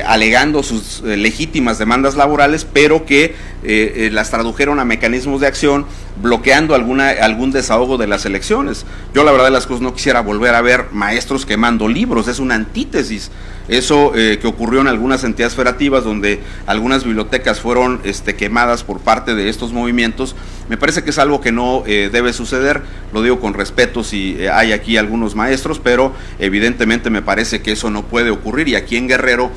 alegando sus legítimas demandas laborales, pero que las tradujeron a mecanismos de acción bloqueando algún desahogo de las elecciones. Yo la verdad de las cosas no quisiera volver a ver maestros quemando libros, es una antítesis. Eso que ocurrió en algunas entidades federativas donde algunas bibliotecas fueron quemadas por parte de estos movimientos, me parece que es algo que no debe suceder. Lo digo con respeto si hay aquí algunos maestros, pero evidentemente me parece que eso no puede ocurrir. Y aquí en Guerrero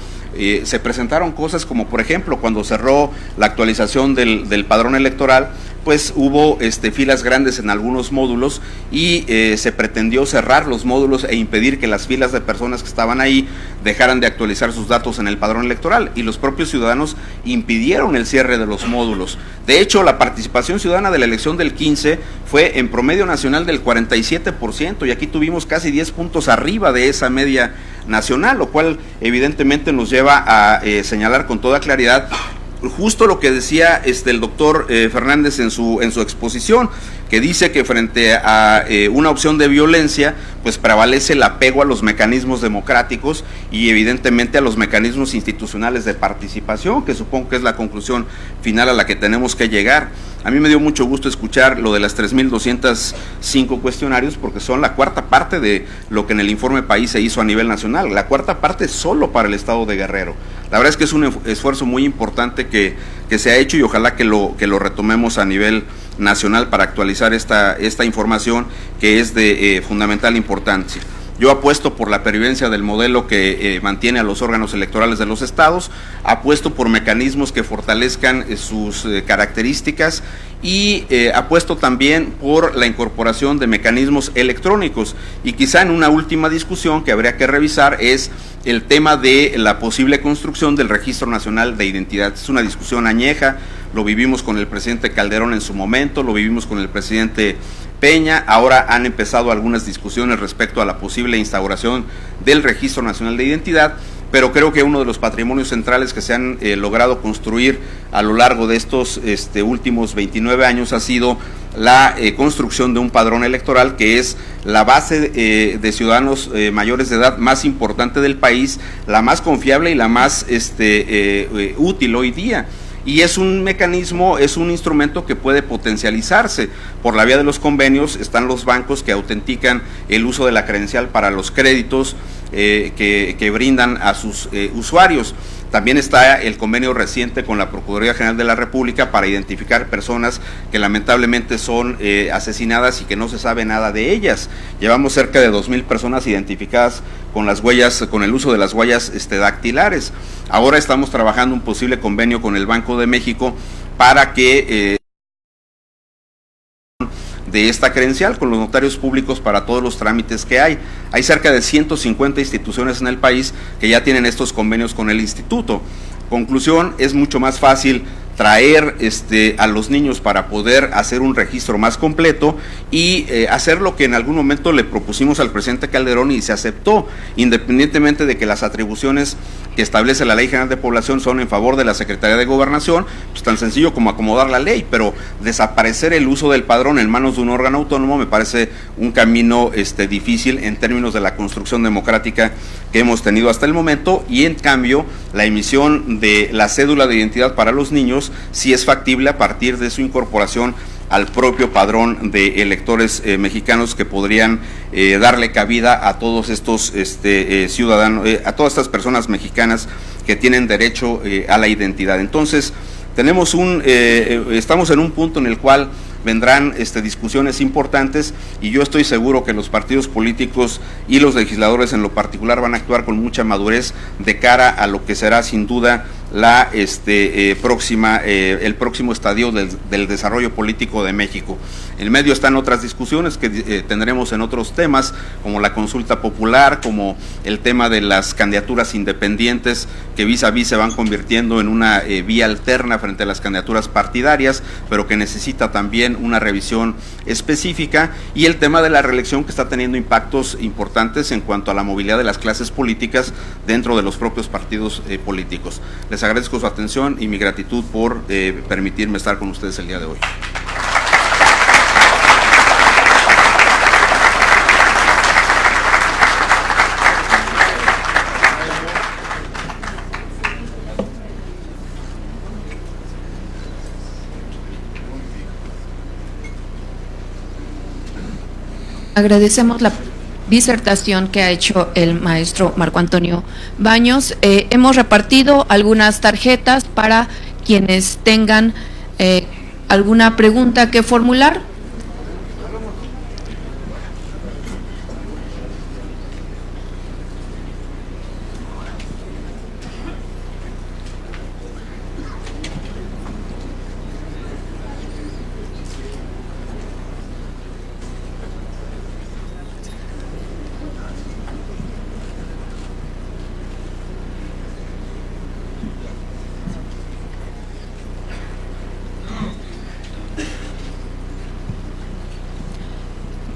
se presentaron cosas como, por ejemplo, cuando cerró la actualización del padrón electoral, pues hubo filas grandes en algunos módulos y se pretendió cerrar los módulos e impedir que las filas de personas que estaban ahí dejaran de actualizar sus datos en el padrón electoral, y los propios ciudadanos impidieron el cierre de los módulos. De hecho, la participación ciudadana de la elección del 15 fue en promedio nacional del 47%, y aquí tuvimos casi 10 puntos arriba de esa media nacional, lo cual evidentemente nos lleva a señalar con toda claridad justo lo que decía el doctor Fernández en su exposición, que dice que frente a una opción de violencia, pues prevalece el apego a los mecanismos democráticos y evidentemente a los mecanismos institucionales de participación, que supongo que es la conclusión final a la que tenemos que llegar. A mí me dio mucho gusto escuchar lo de las 3.205 cuestionarios, porque son la cuarta parte de lo que en el informe país se hizo a nivel nacional, la cuarta parte solo para el estado de Guerrero. La verdad es que es un esfuerzo muy importante que se ha hecho, y ojalá que lo retomemos a nivel nacional para actualizar esta información que es de fundamental importancia. Yo apuesto por la pervivencia del modelo que mantiene a los órganos electorales de los estados, apuesto por mecanismos que fortalezcan sus características, y apuesto también por la incorporación de mecanismos electrónicos. Y quizá en una última discusión que habría que revisar es el tema de la posible construcción del Registro Nacional de Identidad. Es una discusión añeja, lo vivimos con el presidente Calderón en su momento, lo vivimos con el presidente Peña, ahora han empezado algunas discusiones respecto a la posible instauración del Registro Nacional de Identidad, pero creo que uno de los patrimonios centrales que se han logrado construir a lo largo de estos últimos 29 años ha sido la construcción de un padrón electoral que es la base de ciudadanos mayores de edad más importante del país, la más confiable y la más útil hoy día. Y es un mecanismo, es un instrumento que puede potencializarse. Por la vía de los convenios están los bancos que autentican el uso de la credencial para los créditos que brindan a sus usuarios. También está el convenio reciente con la Procuraduría General de la República para identificar personas que lamentablemente son asesinadas y que no se sabe nada de ellas. Llevamos cerca de 2,000 personas identificadas con las huellas, con el uso de las huellas dactilares. Ahora estamos trabajando un posible convenio con el Banco de México para que de esta credencial con los notarios públicos para todos los trámites que hay. Hay cerca de 150 instituciones en el país que ya tienen estos convenios con el instituto. Conclusión, es mucho más fácil traer a los niños para poder hacer un registro más completo y hacer lo que en algún momento le propusimos al presidente Calderón y se aceptó, independientemente de que las atribuciones que establece la Ley General de Población son en favor de la Secretaría de Gobernación, pues tan sencillo como acomodar la ley, pero desaparecer el uso del padrón en manos de un órgano autónomo me parece un camino difícil en términos de la construcción democrática que hemos tenido hasta el momento, y en cambio la emisión de la cédula de identidad para los niños sí es factible a partir de su incorporación al propio padrón de electores mexicanos, que podrían darle cabida a todos estos ciudadanos, a todas estas personas mexicanas que tienen derecho a la identidad. Entonces, estamos en un punto en el cual vendrán discusiones importantes, y yo estoy seguro que los partidos políticos y los legisladores en lo particular van a actuar con mucha madurez de cara a lo que será sin duda la el próximo estadio del desarrollo político de México. En medio están otras discusiones que tendremos en otros temas, como la consulta popular, como el tema de las candidaturas independientes que vis a vis se van convirtiendo en una vía alterna frente a las candidaturas partidarias, pero que necesita también una revisión específica, y el tema de la reelección, que está teniendo impactos importantes en cuanto a la movilidad de las clases políticas dentro de los propios partidos políticos. Les agradezco su atención y mi gratitud por permitirme estar con ustedes el día de hoy. Agradecemos la disertación que ha hecho el maestro Marco Antonio Baños. Hemos repartido algunas tarjetas para quienes tengan alguna pregunta que formular.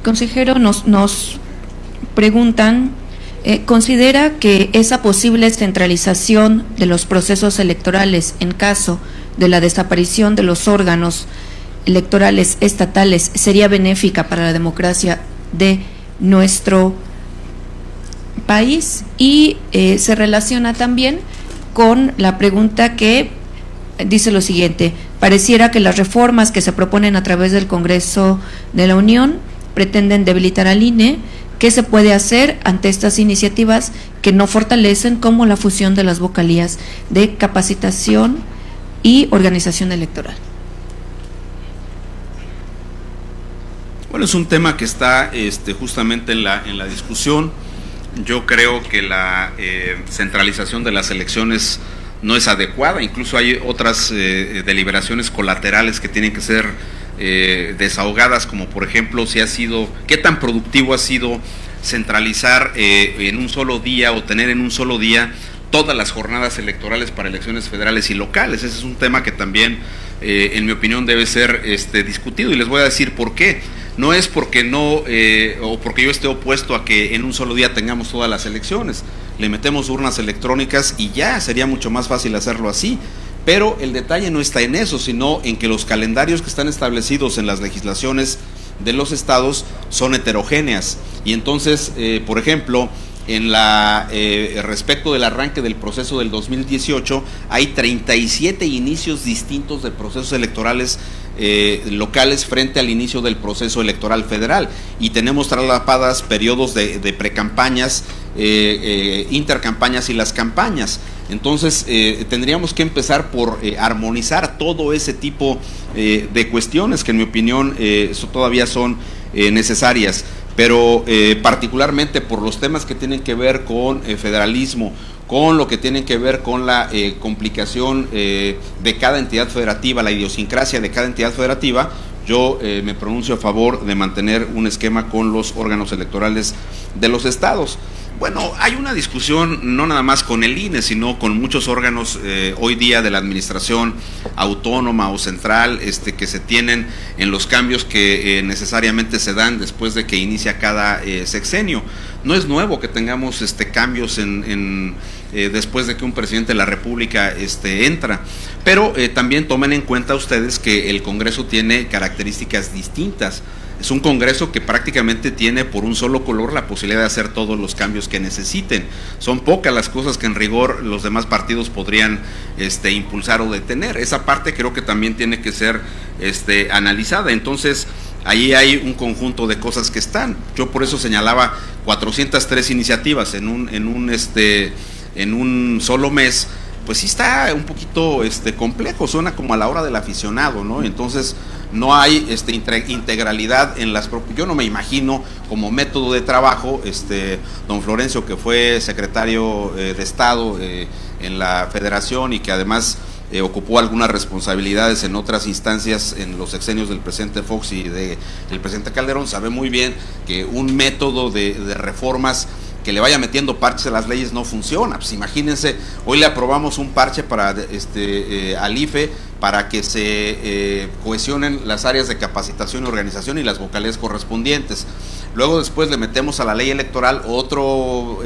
Consejero, nos preguntan, ¿considera que esa posible centralización de los procesos electorales en caso de la desaparición de los órganos electorales estatales sería benéfica para la democracia de nuestro país? Y se relaciona también con la pregunta que dice lo siguiente: pareciera que las reformas que se proponen a través del Congreso de la Unión pretenden debilitar al INE. ¿Qué se puede hacer ante estas iniciativas que no fortalecen, como la fusión de las vocalías de capacitación y organización electoral? Bueno, es un tema que está justamente en la discusión. Yo creo que la centralización de las elecciones no es adecuada. Incluso hay otras deliberaciones colaterales que tienen que ser desahogadas, como por ejemplo qué tan productivo ha sido centralizar en un solo día o tener en un solo día todas las jornadas electorales para elecciones federales y locales. Ese es un tema que también en mi opinión debe ser discutido, y les voy a decir por qué. No es porque o porque yo esté opuesto a que en un solo día tengamos todas las elecciones. Le metemos urnas electrónicas y ya sería mucho más fácil hacerlo así. Pero el detalle no está en eso, sino en que los calendarios que están establecidos en las legislaciones de los estados son heterogéneas. Y entonces, por ejemplo, en respecto del arranque del proceso del 2018, hay 37 inicios distintos de procesos electorales locales frente al inicio del proceso electoral federal, y tenemos traslapadas periodos de precampañas, intercampañas y las campañas. Entonces tendríamos que empezar por armonizar todo ese tipo de cuestiones que en mi opinión todavía son necesarias, pero particularmente por los temas que tienen que ver con federalismo, con lo que tienen que ver con la complicación de cada entidad federativa, la idiosincrasia de cada entidad federativa. Yo me pronuncio a favor de mantener un esquema con los órganos electorales de los estados. Bueno, hay una discusión no nada más con el INE, sino con muchos órganos hoy día de la administración autónoma o central que se tienen en los cambios que necesariamente se dan después de que inicia cada sexenio. No es nuevo que tengamos cambios después de que un presidente de la República entra, pero también tomen en cuenta ustedes que el Congreso tiene características distintas. Es un Congreso que prácticamente tiene por un solo color la posibilidad de hacer todos los cambios que necesiten. Son pocas las cosas que en rigor los demás partidos podrían impulsar o detener. Esa parte creo que también tiene que ser analizada. Entonces, ahí hay un conjunto de cosas que están. Yo por eso señalaba 403 iniciativas en un solo mes. Pues sí está un poquito complejo, suena como a la hora del aficionado, ¿no? Entonces no hay integralidad en las propuestas. Yo no me imagino como método de trabajo, don Florencio, que fue secretario de Estado en la Federación y que además ocupó algunas responsabilidades en otras instancias en los sexenios del presidente Fox y del presidente Calderón, sabe muy bien que un método de reformas que le vaya metiendo parches a las leyes no funciona. Pues imagínense, hoy le aprobamos un parche para al IFE para que se cohesionen las áreas de capacitación y organización y las vocales correspondientes. Luego después le metemos a la ley electoral otro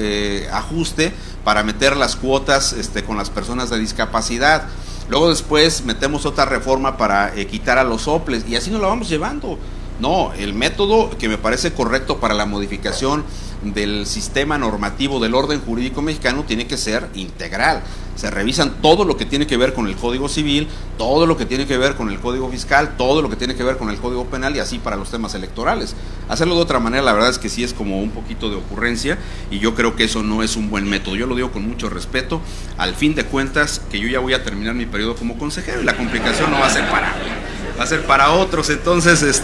ajuste para meter las cuotas con las personas de discapacidad. Luego después metemos otra reforma para quitar a los soples, y así nos la vamos llevando. No, el método que me parece correcto para la modificación del sistema normativo del orden jurídico mexicano tiene que ser integral. Se revisan todo lo que tiene que ver con el Código Civil, todo lo que tiene que ver con el Código Fiscal, todo lo que tiene que ver con el Código Penal, y así para los temas electorales. Hacerlo de otra manera, la verdad es que sí es como un poquito de ocurrencia, y yo creo que eso no es un buen método. Yo lo digo con mucho respeto. Al fin de cuentas, que yo ya voy a terminar mi periodo como consejero y la complicación no va a ser para mí, va a ser para otros. Entonces,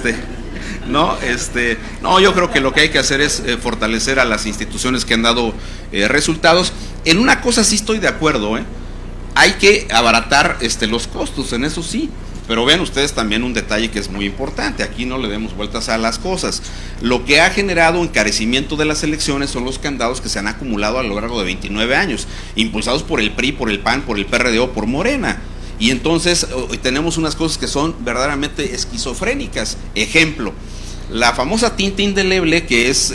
no, yo creo que lo que hay que hacer es fortalecer a las instituciones que han dado resultados. En una cosa sí estoy de acuerdo, hay que abaratar los costos, en eso sí, pero vean ustedes también un detalle que es muy importante. Aquí no le demos vueltas a las cosas. Lo que ha generado encarecimiento de las elecciones son los candados que se han acumulado a lo largo de 29 años, impulsados por el PRI, por el PAN, por el PRD o por Morena. Y entonces tenemos unas cosas que son verdaderamente esquizofrénicas. Ejemplo, la famosa tinta indeleble, que es,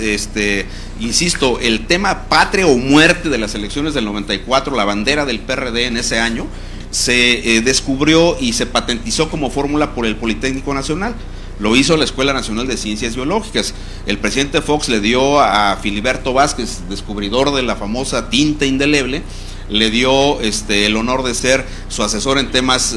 insisto, el tema patria o muerte de las elecciones del 94, la bandera del PRD en ese año, se descubrió y se patentizó como fórmula por el Politécnico Nacional. Lo hizo la Escuela Nacional de Ciencias Biológicas. El presidente Fox le dio a Filiberto Vázquez, descubridor de la famosa tinta indeleble, le dio el honor de ser su asesor en temas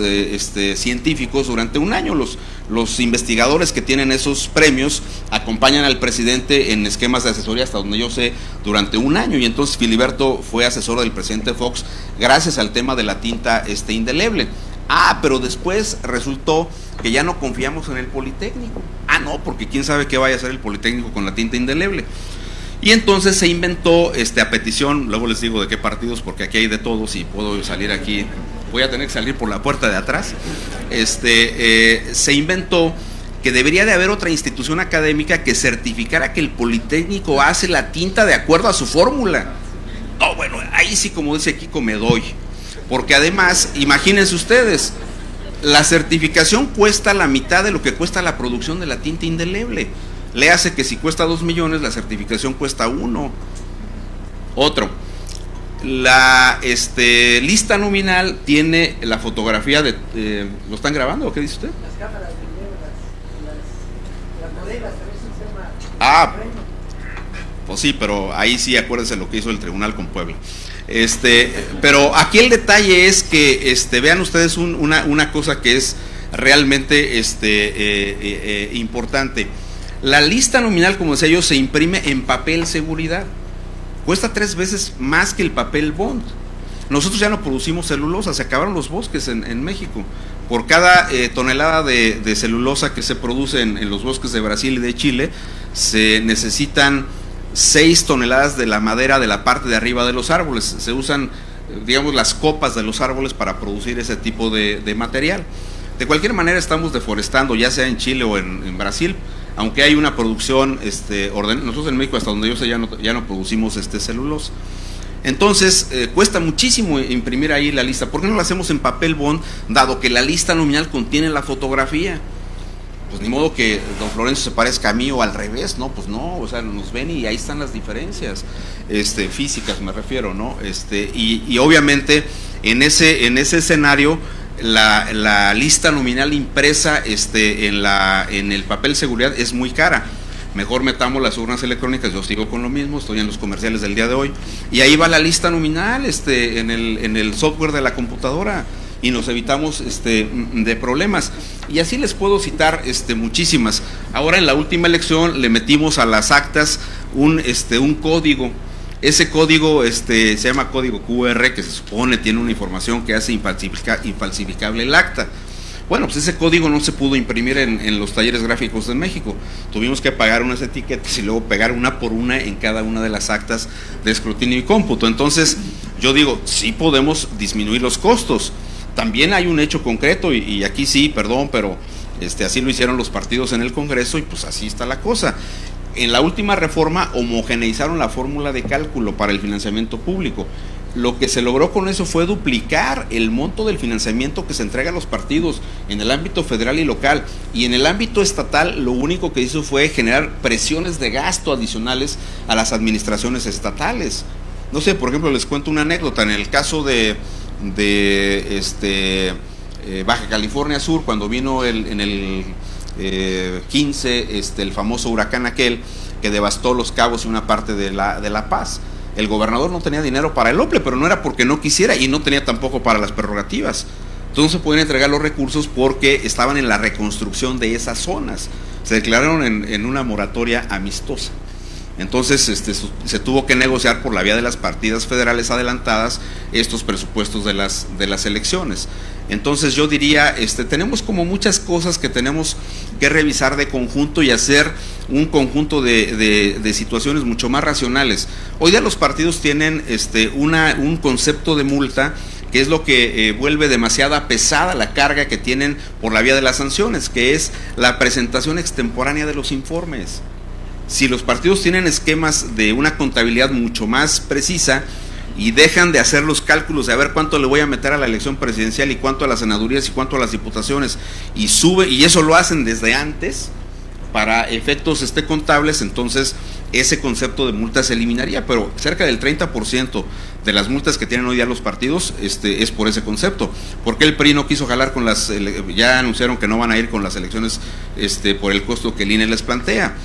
científicos durante un año. Los investigadores que tienen esos premios acompañan al presidente en esquemas de asesoría, hasta donde yo sé, durante un año, y entonces Filiberto fue asesor del presidente Fox gracias al tema de la tinta indeleble. Pero después resultó que ya no confiamos en el Politécnico. No, porque quién sabe qué vaya a hacer el Politécnico con la tinta indeleble. Y entonces se inventó, a petición, luego les digo de qué partidos, porque aquí hay de todos y puedo salir aquí, voy a tener que salir por la puerta de atrás. Se inventó que debería de haber otra institución académica que certificara que el Politécnico hace la tinta de acuerdo a su fórmula. Bueno, ahí sí, como dice Kiko, me doy. Porque además, imagínense ustedes, la certificación cuesta la mitad de lo que cuesta la producción de la tinta indeleble. Le hace que si cuesta 2 millones, la certificación cuesta 1. Otro, la lista nominal tiene la fotografía de... ¿lo están grabando o qué dice usted? Las cámaras, las bodegas. Pues sí, pero ahí sí acuérdense lo que hizo el tribunal con Puebla. Pero aquí el detalle es que vean ustedes una cosa que es realmente importante. La lista nominal, como decía yo, se imprime en papel seguridad. Cuesta 3 veces más que el papel bond. Nosotros ya no producimos celulosa, se acabaron los bosques en México. Por cada tonelada de celulosa que se produce en los bosques de Brasil y de Chile, se necesitan 6 toneladas de la madera de la parte de arriba de los árboles. Se usan, digamos, las copas de los árboles para producir ese tipo de material. De cualquier manera estamos deforestando, ya sea en Chile o en Brasil, aunque hay una producción nosotros en México, hasta donde yo sé, ya no producimos celulosa. Entonces cuesta muchísimo imprimir ahí la lista. ¿Por qué no la hacemos en papel bond, dado que la lista nominal contiene la fotografía? Pues ni modo que don Florencio se parezca a mí o al revés, ¿no? Pues no, o sea, nos ven y ahí están las diferencias físicas, me refiero, ¿no? Y obviamente en ese escenario la lista nominal impresa en el papel seguridad es muy cara. Mejor metamos las urnas electrónicas. Yo sigo con lo mismo, estoy en los comerciales del día de hoy y ahí va la lista nominal en el software de la computadora y nos evitamos de problemas. Y así les puedo citar muchísimas. Ahora en la última elección le metimos a las actas un código. Ese código se llama código QR, que se supone tiene una información que hace infalsificable el acta. Bueno, pues ese código no se pudo imprimir en los talleres gráficos de México. Tuvimos que pagar unas etiquetas y luego pegar una por una en cada una de las actas de escrutinio y cómputo. Entonces, yo digo, sí podemos disminuir los costos. También hay un hecho concreto, y aquí sí, perdón, pero así lo hicieron los partidos en el Congreso y pues así está la cosa. En la última reforma homogeneizaron la fórmula de cálculo para el financiamiento público. Lo que se logró con eso fue duplicar el monto del financiamiento que se entrega a los partidos en el ámbito federal y local, y en el ámbito estatal lo único que hizo fue generar presiones de gasto adicionales a las administraciones estatales. No sé, por ejemplo, les cuento una anécdota. En el caso de Baja California Sur, cuando vino en el 15 el famoso huracán aquel que devastó Los Cabos y una parte de La Paz, el gobernador no tenía dinero para el OPLE, pero no era porque no quisiera, y no tenía tampoco para las prerrogativas. Entonces se pueden entregar los recursos porque estaban en la reconstrucción de esas zonas. Se declararon en una moratoria amistosa. Entonces se tuvo que negociar por la vía de las partidas federales adelantadas estos presupuestos de las elecciones. Entonces yo diría, tenemos como muchas cosas que tenemos que revisar de conjunto y hacer un conjunto de situaciones mucho más racionales. Hoy día los partidos tienen un concepto de multa que es lo que vuelve demasiada pesada la carga que tienen por la vía de las sanciones, que es la presentación extemporánea de los informes. Si los partidos tienen esquemas de una contabilidad mucho más precisa y dejan de hacer los cálculos de a ver cuánto le voy a meter a la elección presidencial y cuánto a las senadurías y cuánto a las diputaciones, y eso lo hacen desde antes para efectos contables, entonces ese concepto de multa se eliminaría. Pero cerca del 30% de las multas que tienen hoy día los partidos es por ese concepto. ¿Por qué el PRI no quiso jalar con ya anunciaron que no van a ir con las elecciones por el costo que el INE les plantea?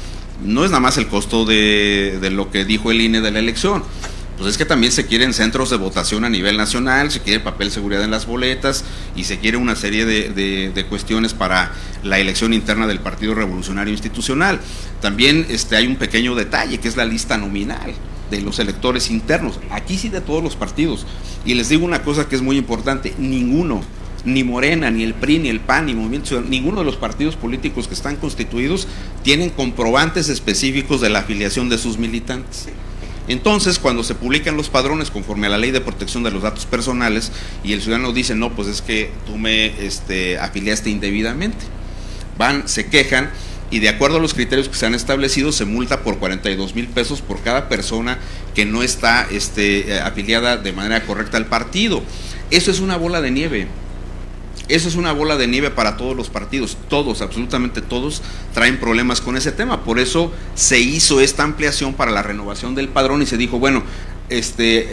No es nada más el costo de lo que dijo el INE de la elección, pues es que también se quieren centros de votación a nivel nacional, se quiere papel seguridad en las boletas y se quiere una serie de cuestiones para la elección interna del Partido Revolucionario Institucional. También hay un pequeño detalle que es la lista nominal de los electores internos, aquí sí de todos los partidos. Y les digo una cosa que es muy importante: ninguno, ni Morena, ni el PRI, ni el PAN, ni Movimiento Ciudadano, ninguno de los partidos políticos que están constituidos tienen comprobantes específicos de la afiliación de sus militantes. Entonces, cuando se publican los padrones conforme a la Ley de Protección de los Datos Personales y el ciudadano dice, no, pues es que tú me afiliaste indebidamente, se quejan, y de acuerdo a los criterios que se han establecido se multa por 42,000 pesos por cada persona que no está afiliada de manera correcta al partido. Eso es una bola de nieve. Eso es una bola de nieve para todos los partidos. Todos, absolutamente todos, traen problemas con ese tema. Por eso se hizo esta ampliación para la renovación del padrón y se dijo, bueno,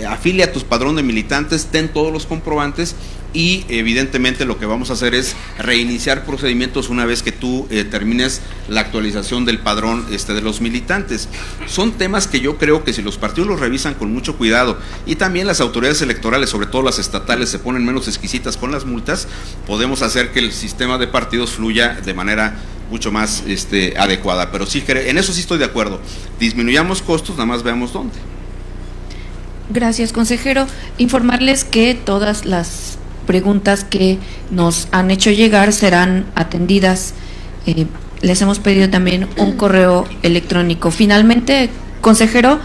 afilia a tu padrón de militantes, ten todos los comprobantes y evidentemente lo que vamos a hacer es reiniciar procedimientos una vez que tú termines la actualización del padrón de los militantes. Son temas que yo creo que si los partidos los revisan con mucho cuidado y también las autoridades electorales, sobre todo las estatales, se ponen menos exquisitas con las multas, podemos hacer que el sistema de partidos fluya de manera mucho más adecuada. Pero sí, en eso sí estoy de acuerdo. Disminuyamos costos, nada más veamos dónde. Gracias, consejero. Informarles que todas las preguntas que nos han hecho llegar serán atendidas. Les hemos pedido también un correo electrónico. Finalmente, consejero,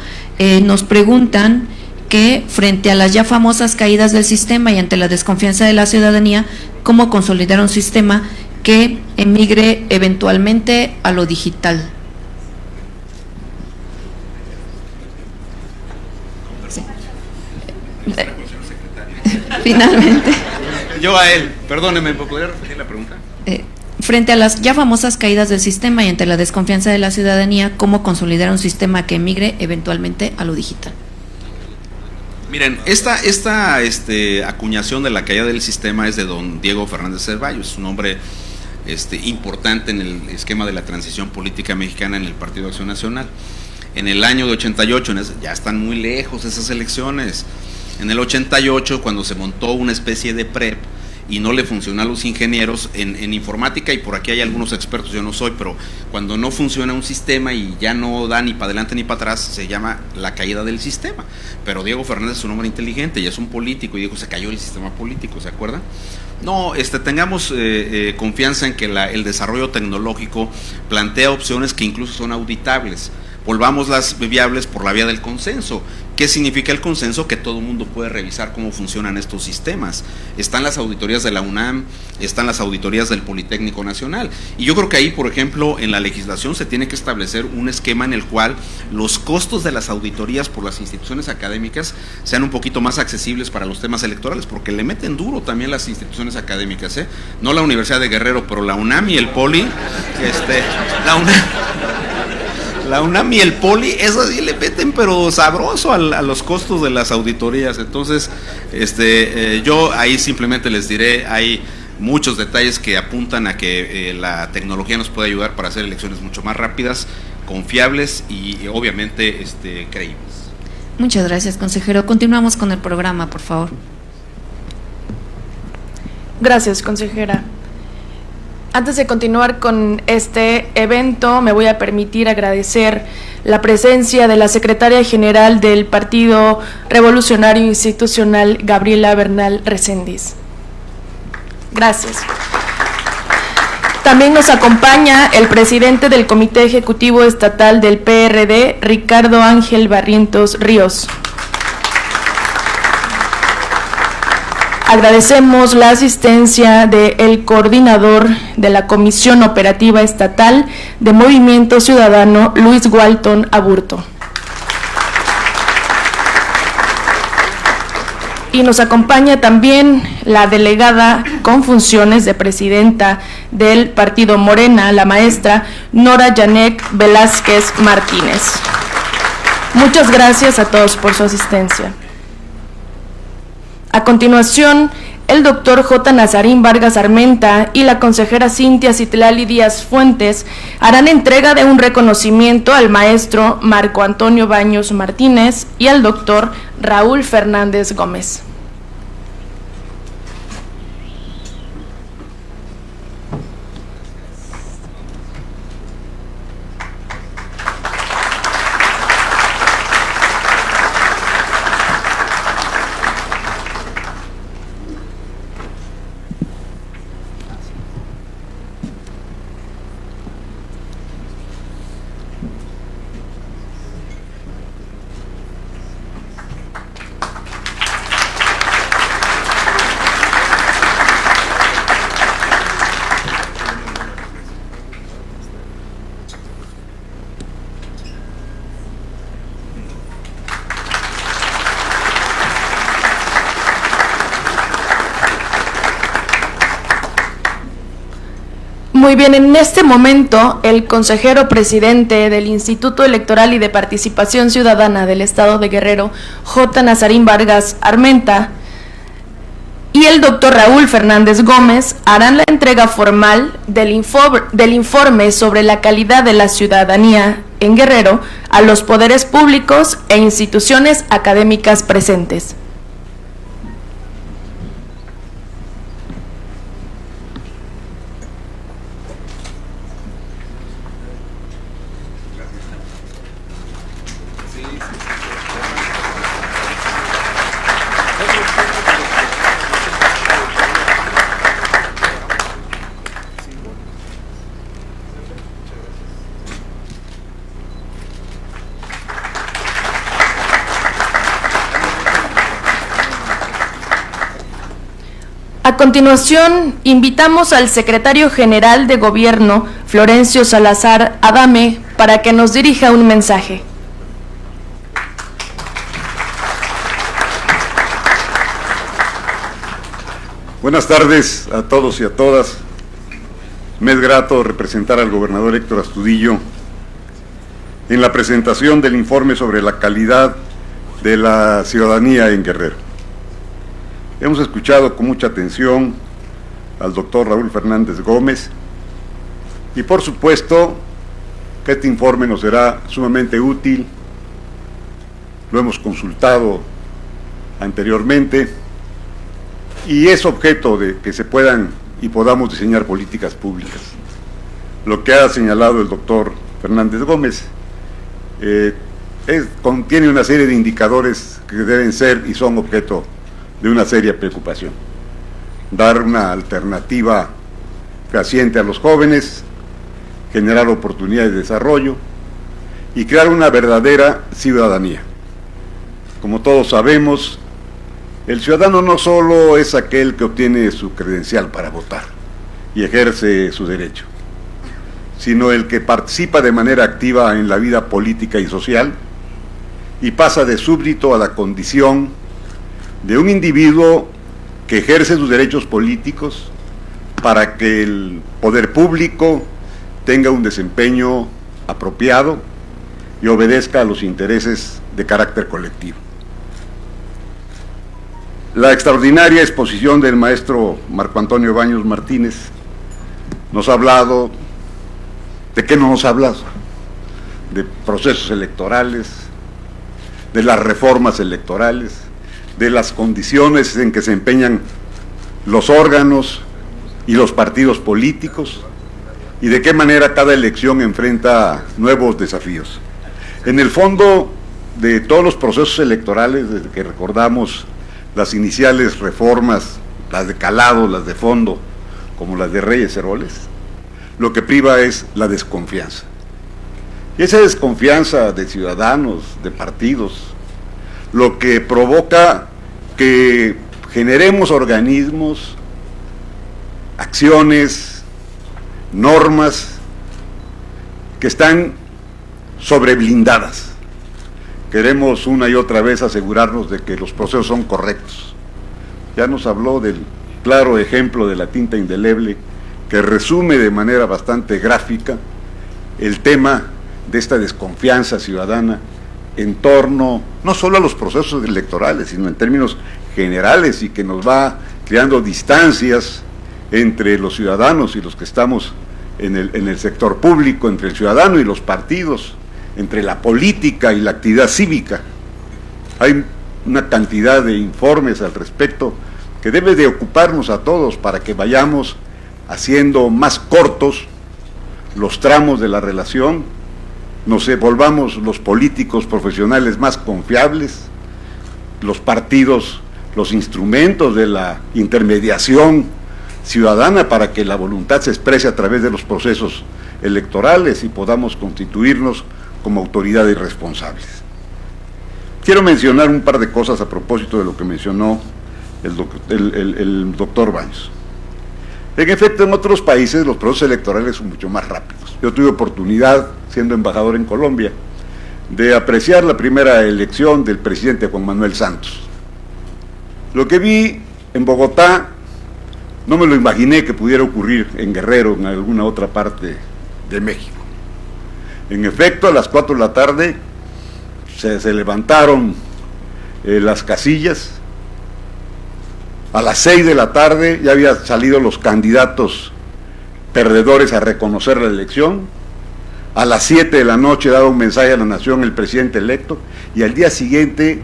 nos preguntan que frente a las ya famosas caídas del sistema y ante la desconfianza de la ciudadanía, ¿cómo consolidar un sistema que emigre eventualmente a lo digital? Sí. Finalmente. Yo a él, perdóneme, ¿podría repetir la pregunta? Frente a las ya famosas caídas del sistema y ante la desconfianza de la ciudadanía, ¿cómo consolidar un sistema que emigre eventualmente a lo digital? Miren, esta acuñación de la caída del sistema es de don Diego Fernández Ceballos, un hombre importante en el esquema de la transición política mexicana en el Partido Acción Nacional. En el año de 88, ya están muy lejos esas elecciones. En el 88, cuando se montó una especie de PREP y no le funcionó a los ingenieros en informática, y por aquí hay algunos expertos, yo no soy, pero cuando no funciona un sistema y ya no da ni para adelante ni para atrás, se llama la caída del sistema. Pero Diego Fernández es un hombre inteligente y es un político, y dijo, se cayó el sistema político, ¿se acuerdan? No, tengamos confianza en que el desarrollo tecnológico plantea opciones que incluso son auditables. Volvámoslas viables por la vía del consenso. ¿Qué significa el consenso? Que todo el mundo puede revisar cómo funcionan estos sistemas. Están las auditorías de la UNAM, están las auditorías del Politécnico Nacional. Y yo creo que ahí, por ejemplo, en la legislación se tiene que establecer un esquema en el cual los costos de las auditorías por las instituciones académicas sean un poquito más accesibles para los temas electorales, porque le meten duro también las instituciones académicas, no la Universidad de Guerrero, pero la UNAM y el Poli, la UNAM y el Poli, eso sí le meten pero sabroso a los costos de las auditorías. Entonces, yo ahí simplemente les diré, hay muchos detalles que apuntan a que la tecnología nos puede ayudar para hacer elecciones mucho más rápidas, confiables y obviamente creíbles. Muchas gracias, consejero. Continuamos con el programa, por favor. Gracias, consejera. Antes de continuar con este evento, me voy a permitir agradecer la presencia de la secretaria general del Partido Revolucionario Institucional, Gabriela Bernal Recendis. Gracias. También nos acompaña el presidente del Comité Ejecutivo Estatal del PRD, Ricardo Ángel Barrientos Ríos. Agradecemos la asistencia del coordinador de la Comisión Operativa Estatal de Movimiento Ciudadano, Luis Walton Aburto. Y nos acompaña también la delegada con funciones de presidenta del Partido Morena, la maestra Nora Janet Velázquez Martínez. Muchas gracias a todos por su asistencia. A continuación, el doctor J. Nazarín Vargas Armenta y la consejera Cintia Citlali Díaz Fuentes harán entrega de un reconocimiento al maestro Marco Antonio Baños Martínez y al doctor Raúl Fernández Gómez. Muy bien, en este momento el consejero presidente del Instituto Electoral y de Participación Ciudadana del Estado de Guerrero, J. Nazarín Vargas Armenta, y el doctor Raúl Fernández Gómez harán la entrega formal del informe sobre la calidad de la ciudadanía en Guerrero a los poderes públicos e instituciones académicas presentes. A continuación, invitamos al secretario general de Gobierno, Florencio Salazar Adame, para que nos dirija un mensaje. Buenas tardes a todos y a todas. Me es grato representar al gobernador Héctor Astudillo en la presentación del informe sobre la calidad de la ciudadanía en Guerrero. Hemos escuchado con mucha atención al doctor Raúl Fernández Gómez y por supuesto que este informe nos será sumamente útil. Lo hemos consultado anteriormente y es objeto de que se puedan y podamos diseñar políticas públicas. Lo que ha señalado el doctor Fernández Gómez contiene una serie de indicadores que deben ser y son objeto de una seria preocupación. Dar una alternativa fehaciente a los jóvenes, generar oportunidades de desarrollo y crear una verdadera ciudadanía. Como todos sabemos, el ciudadano no solo es aquel que obtiene su credencial para votar y ejerce su derecho, sino el que participa de manera activa en la vida política y social y pasa de súbdito a la condición de un individuo que ejerce sus derechos políticos para que el poder público tenga un desempeño apropiado y obedezca a los intereses de carácter colectivo. La extraordinaria exposición del maestro Marco Antonio Baños Martínez nos ha hablado, ¿de qué no nos ha hablado? De procesos electorales, de las reformas electorales, de las condiciones en que se empeñan los órganos y los partidos políticos y de qué manera cada elección enfrenta nuevos desafíos. En el fondo de todos los procesos electorales, desde que recordamos las iniciales reformas, las de calado, las de fondo, como las de Reyes Heroles, lo que priva es la desconfianza. Y esa desconfianza de ciudadanos, de partidos, lo que provoca que generemos organismos, acciones, normas que están sobreblindadas. Queremos una y otra vez asegurarnos de que los procesos son correctos. Ya nos habló del claro ejemplo de la tinta indeleble que resume de manera bastante gráfica el tema de esta desconfianza ciudadana en torno no solo a los procesos electorales, sino en términos generales, y que nos va creando distancias entre los ciudadanos y los que estamos en el sector público, entre el ciudadano y los partidos, entre la política y la actividad cívica. Hay una cantidad de informes al respecto que debe de ocuparnos a todos para que vayamos haciendo más cortos los tramos de la relación, nos volvamos los políticos profesionales más confiables, los partidos, los instrumentos de la intermediación ciudadana para que la voluntad se exprese a través de los procesos electorales y podamos constituirnos como autoridades responsables. Quiero mencionar un par de cosas a propósito de lo que mencionó el doctor Baños. En efecto, en otros países los procesos electorales son mucho más rápidos. Yo tuve oportunidad, siendo embajador en Colombia, de apreciar la primera elección del presidente Juan Manuel Santos. Lo que vi en Bogotá No me lo imaginé que pudiera ocurrir en Guerrero, en alguna otra parte de México. En efecto, a las 4 de la tarde se levantaron las casillas. A las 6 de la tarde ya habían salido los candidatos perdedores a reconocer la elección. A las 7 de la noche daba un mensaje a la nación el presidente electo, y al día siguiente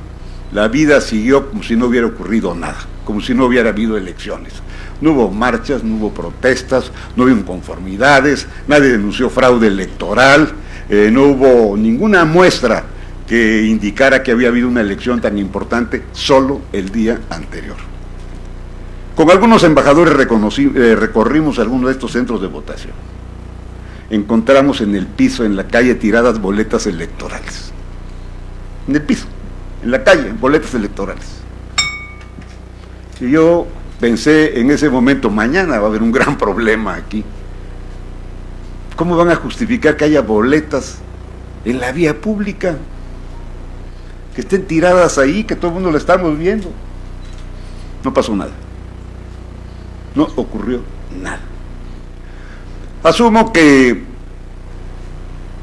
la vida siguió como si no hubiera ocurrido nada, como si no hubiera habido elecciones. No hubo marchas, no hubo protestas, no hubo inconformidades, nadie denunció fraude electoral, no hubo ninguna muestra que indicara que había habido una elección tan importante solo el día anterior. Con algunos embajadores recorrimos algunos de estos centros de votación. Encontramos en el piso, en la calle, tiradas boletas electorales. En el piso, en la calle, boletas electorales. Y yo pensé en ese momento, mañana va a haber un gran problema aquí. ¿Cómo van a justificar que haya boletas en la vía pública? Que estén tiradas ahí, que todo el mundo la estamos viendo. No pasó nada. No ocurrió nada. Asumo que,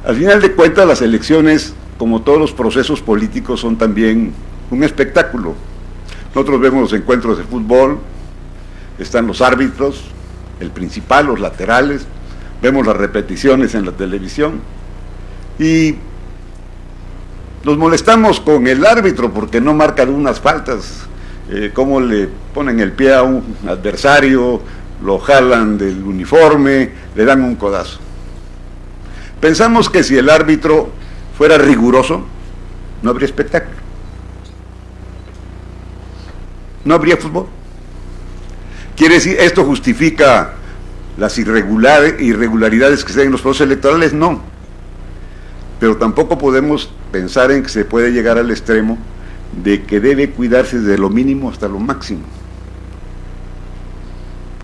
al final de cuentas, las elecciones, como todos los procesos políticos, son también un espectáculo. Nosotros vemos los encuentros de fútbol, están los árbitros, el principal, los laterales, vemos las repeticiones en la televisión, y nos molestamos con el árbitro porque no marca algunas faltas, cómo le ponen el pie a un adversario, lo jalan del uniforme, le dan un codazo. Pensamos que si el árbitro fuera riguroso, no habría espectáculo, no habría fútbol. ¿Quiere decir esto justifica las irregularidades que se dan en los procesos electorales? No, pero tampoco podemos pensar en que se puede llegar al extremo de que debe cuidarse de lo mínimo hasta lo máximo.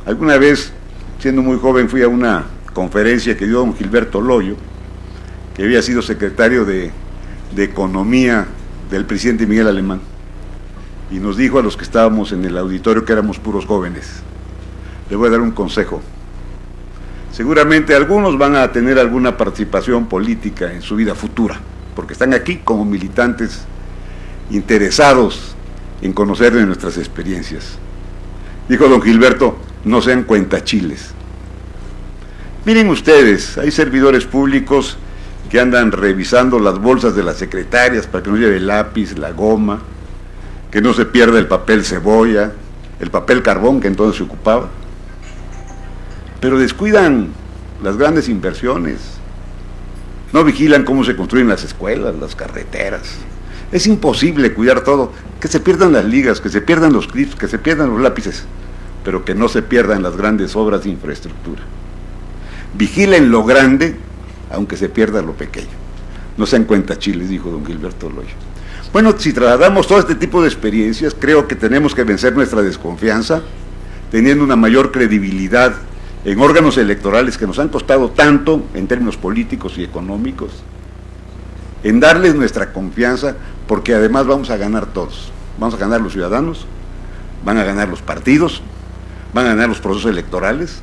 Alguna vez, siendo muy joven, fui a una conferencia que dio don Gilberto Loyo, que había sido secretario de Economía del presidente Miguel Alemán, y nos dijo a los que estábamos en el auditorio, que éramos puros jóvenes: le voy a dar un consejo. Seguramente algunos van a tener alguna participación política en su vida futura, porque están aquí como militantes interesados en conocer de nuestras experiencias. Dijo don Gilberto: no sean cuentachiles. Miren ustedes, hay servidores públicos que andan revisando las bolsas de las secretarias para que no lleve el lápiz, la goma, que no se pierda el papel cebolla, el papel carbón que entonces se ocupaba, pero descuidan las grandes inversiones, no vigilan cómo se construyen las escuelas, las carreteras. Es imposible cuidar todo, que se pierdan las ligas, que se pierdan los clips, que se pierdan los lápices, pero que no se pierdan las grandes obras de infraestructura. Vigilen lo grande, aunque se pierda lo pequeño. No sean cuentachiles, dijo don Gilberto Loyo. Bueno, si trasladamos todo este tipo de experiencias, creo que tenemos que vencer nuestra desconfianza, teniendo una mayor credibilidad en órganos electorales que nos han costado tanto en términos políticos y económicos, en darles nuestra confianza, porque además vamos a ganar todos. Vamos a ganar los ciudadanos, van a ganar los partidos, van a ganar los procesos electorales,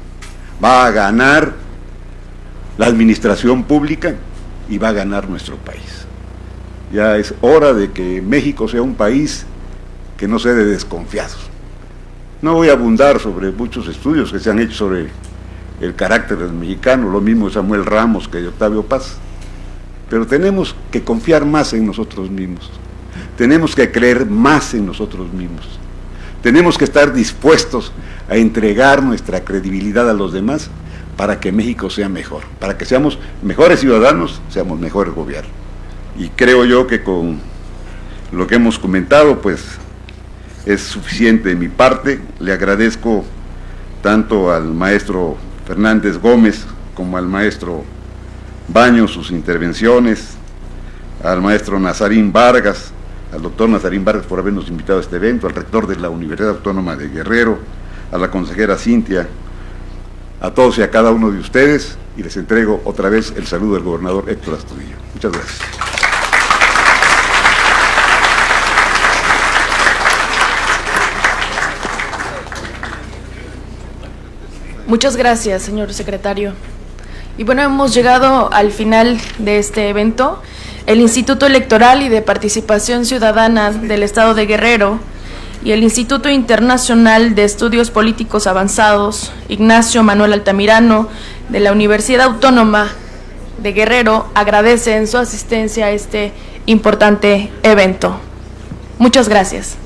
va a ganar la administración pública y va a ganar nuestro país. Ya es hora de que México sea un país que no sea de desconfiados. No voy a abundar sobre muchos estudios que se han hecho sobre el carácter del mexicano, lo mismo de Samuel Ramos que de Octavio Paz, pero tenemos que confiar más en nosotros mismos, tenemos que creer más en nosotros mismos, tenemos que estar dispuestos a entregar nuestra credibilidad a los demás para que México sea mejor, para que seamos mejores ciudadanos, seamos mejores gobiernos. Y creo yo que con lo que hemos comentado, pues es suficiente de mi parte. Le agradezco tanto al maestro Fernández Gómez como al maestro Baños sus intervenciones, al maestro Nazarín Vargas, al doctor Nazarín Vargas por habernos invitado a este evento, al rector de la Universidad Autónoma de Guerrero, a la consejera Cintia, a todos y a cada uno de ustedes, y les entrego otra vez el saludo del gobernador Héctor Astudillo. Muchas gracias. Muchas gracias, señor secretario. Y bueno, hemos llegado al final de este evento. El Instituto Electoral y de Participación Ciudadana del Estado de Guerrero y el Instituto Internacional de Estudios Políticos Avanzados, Ignacio Manuel Altamirano, de la Universidad Autónoma de Guerrero, agradecen su asistencia a este importante evento. Muchas gracias.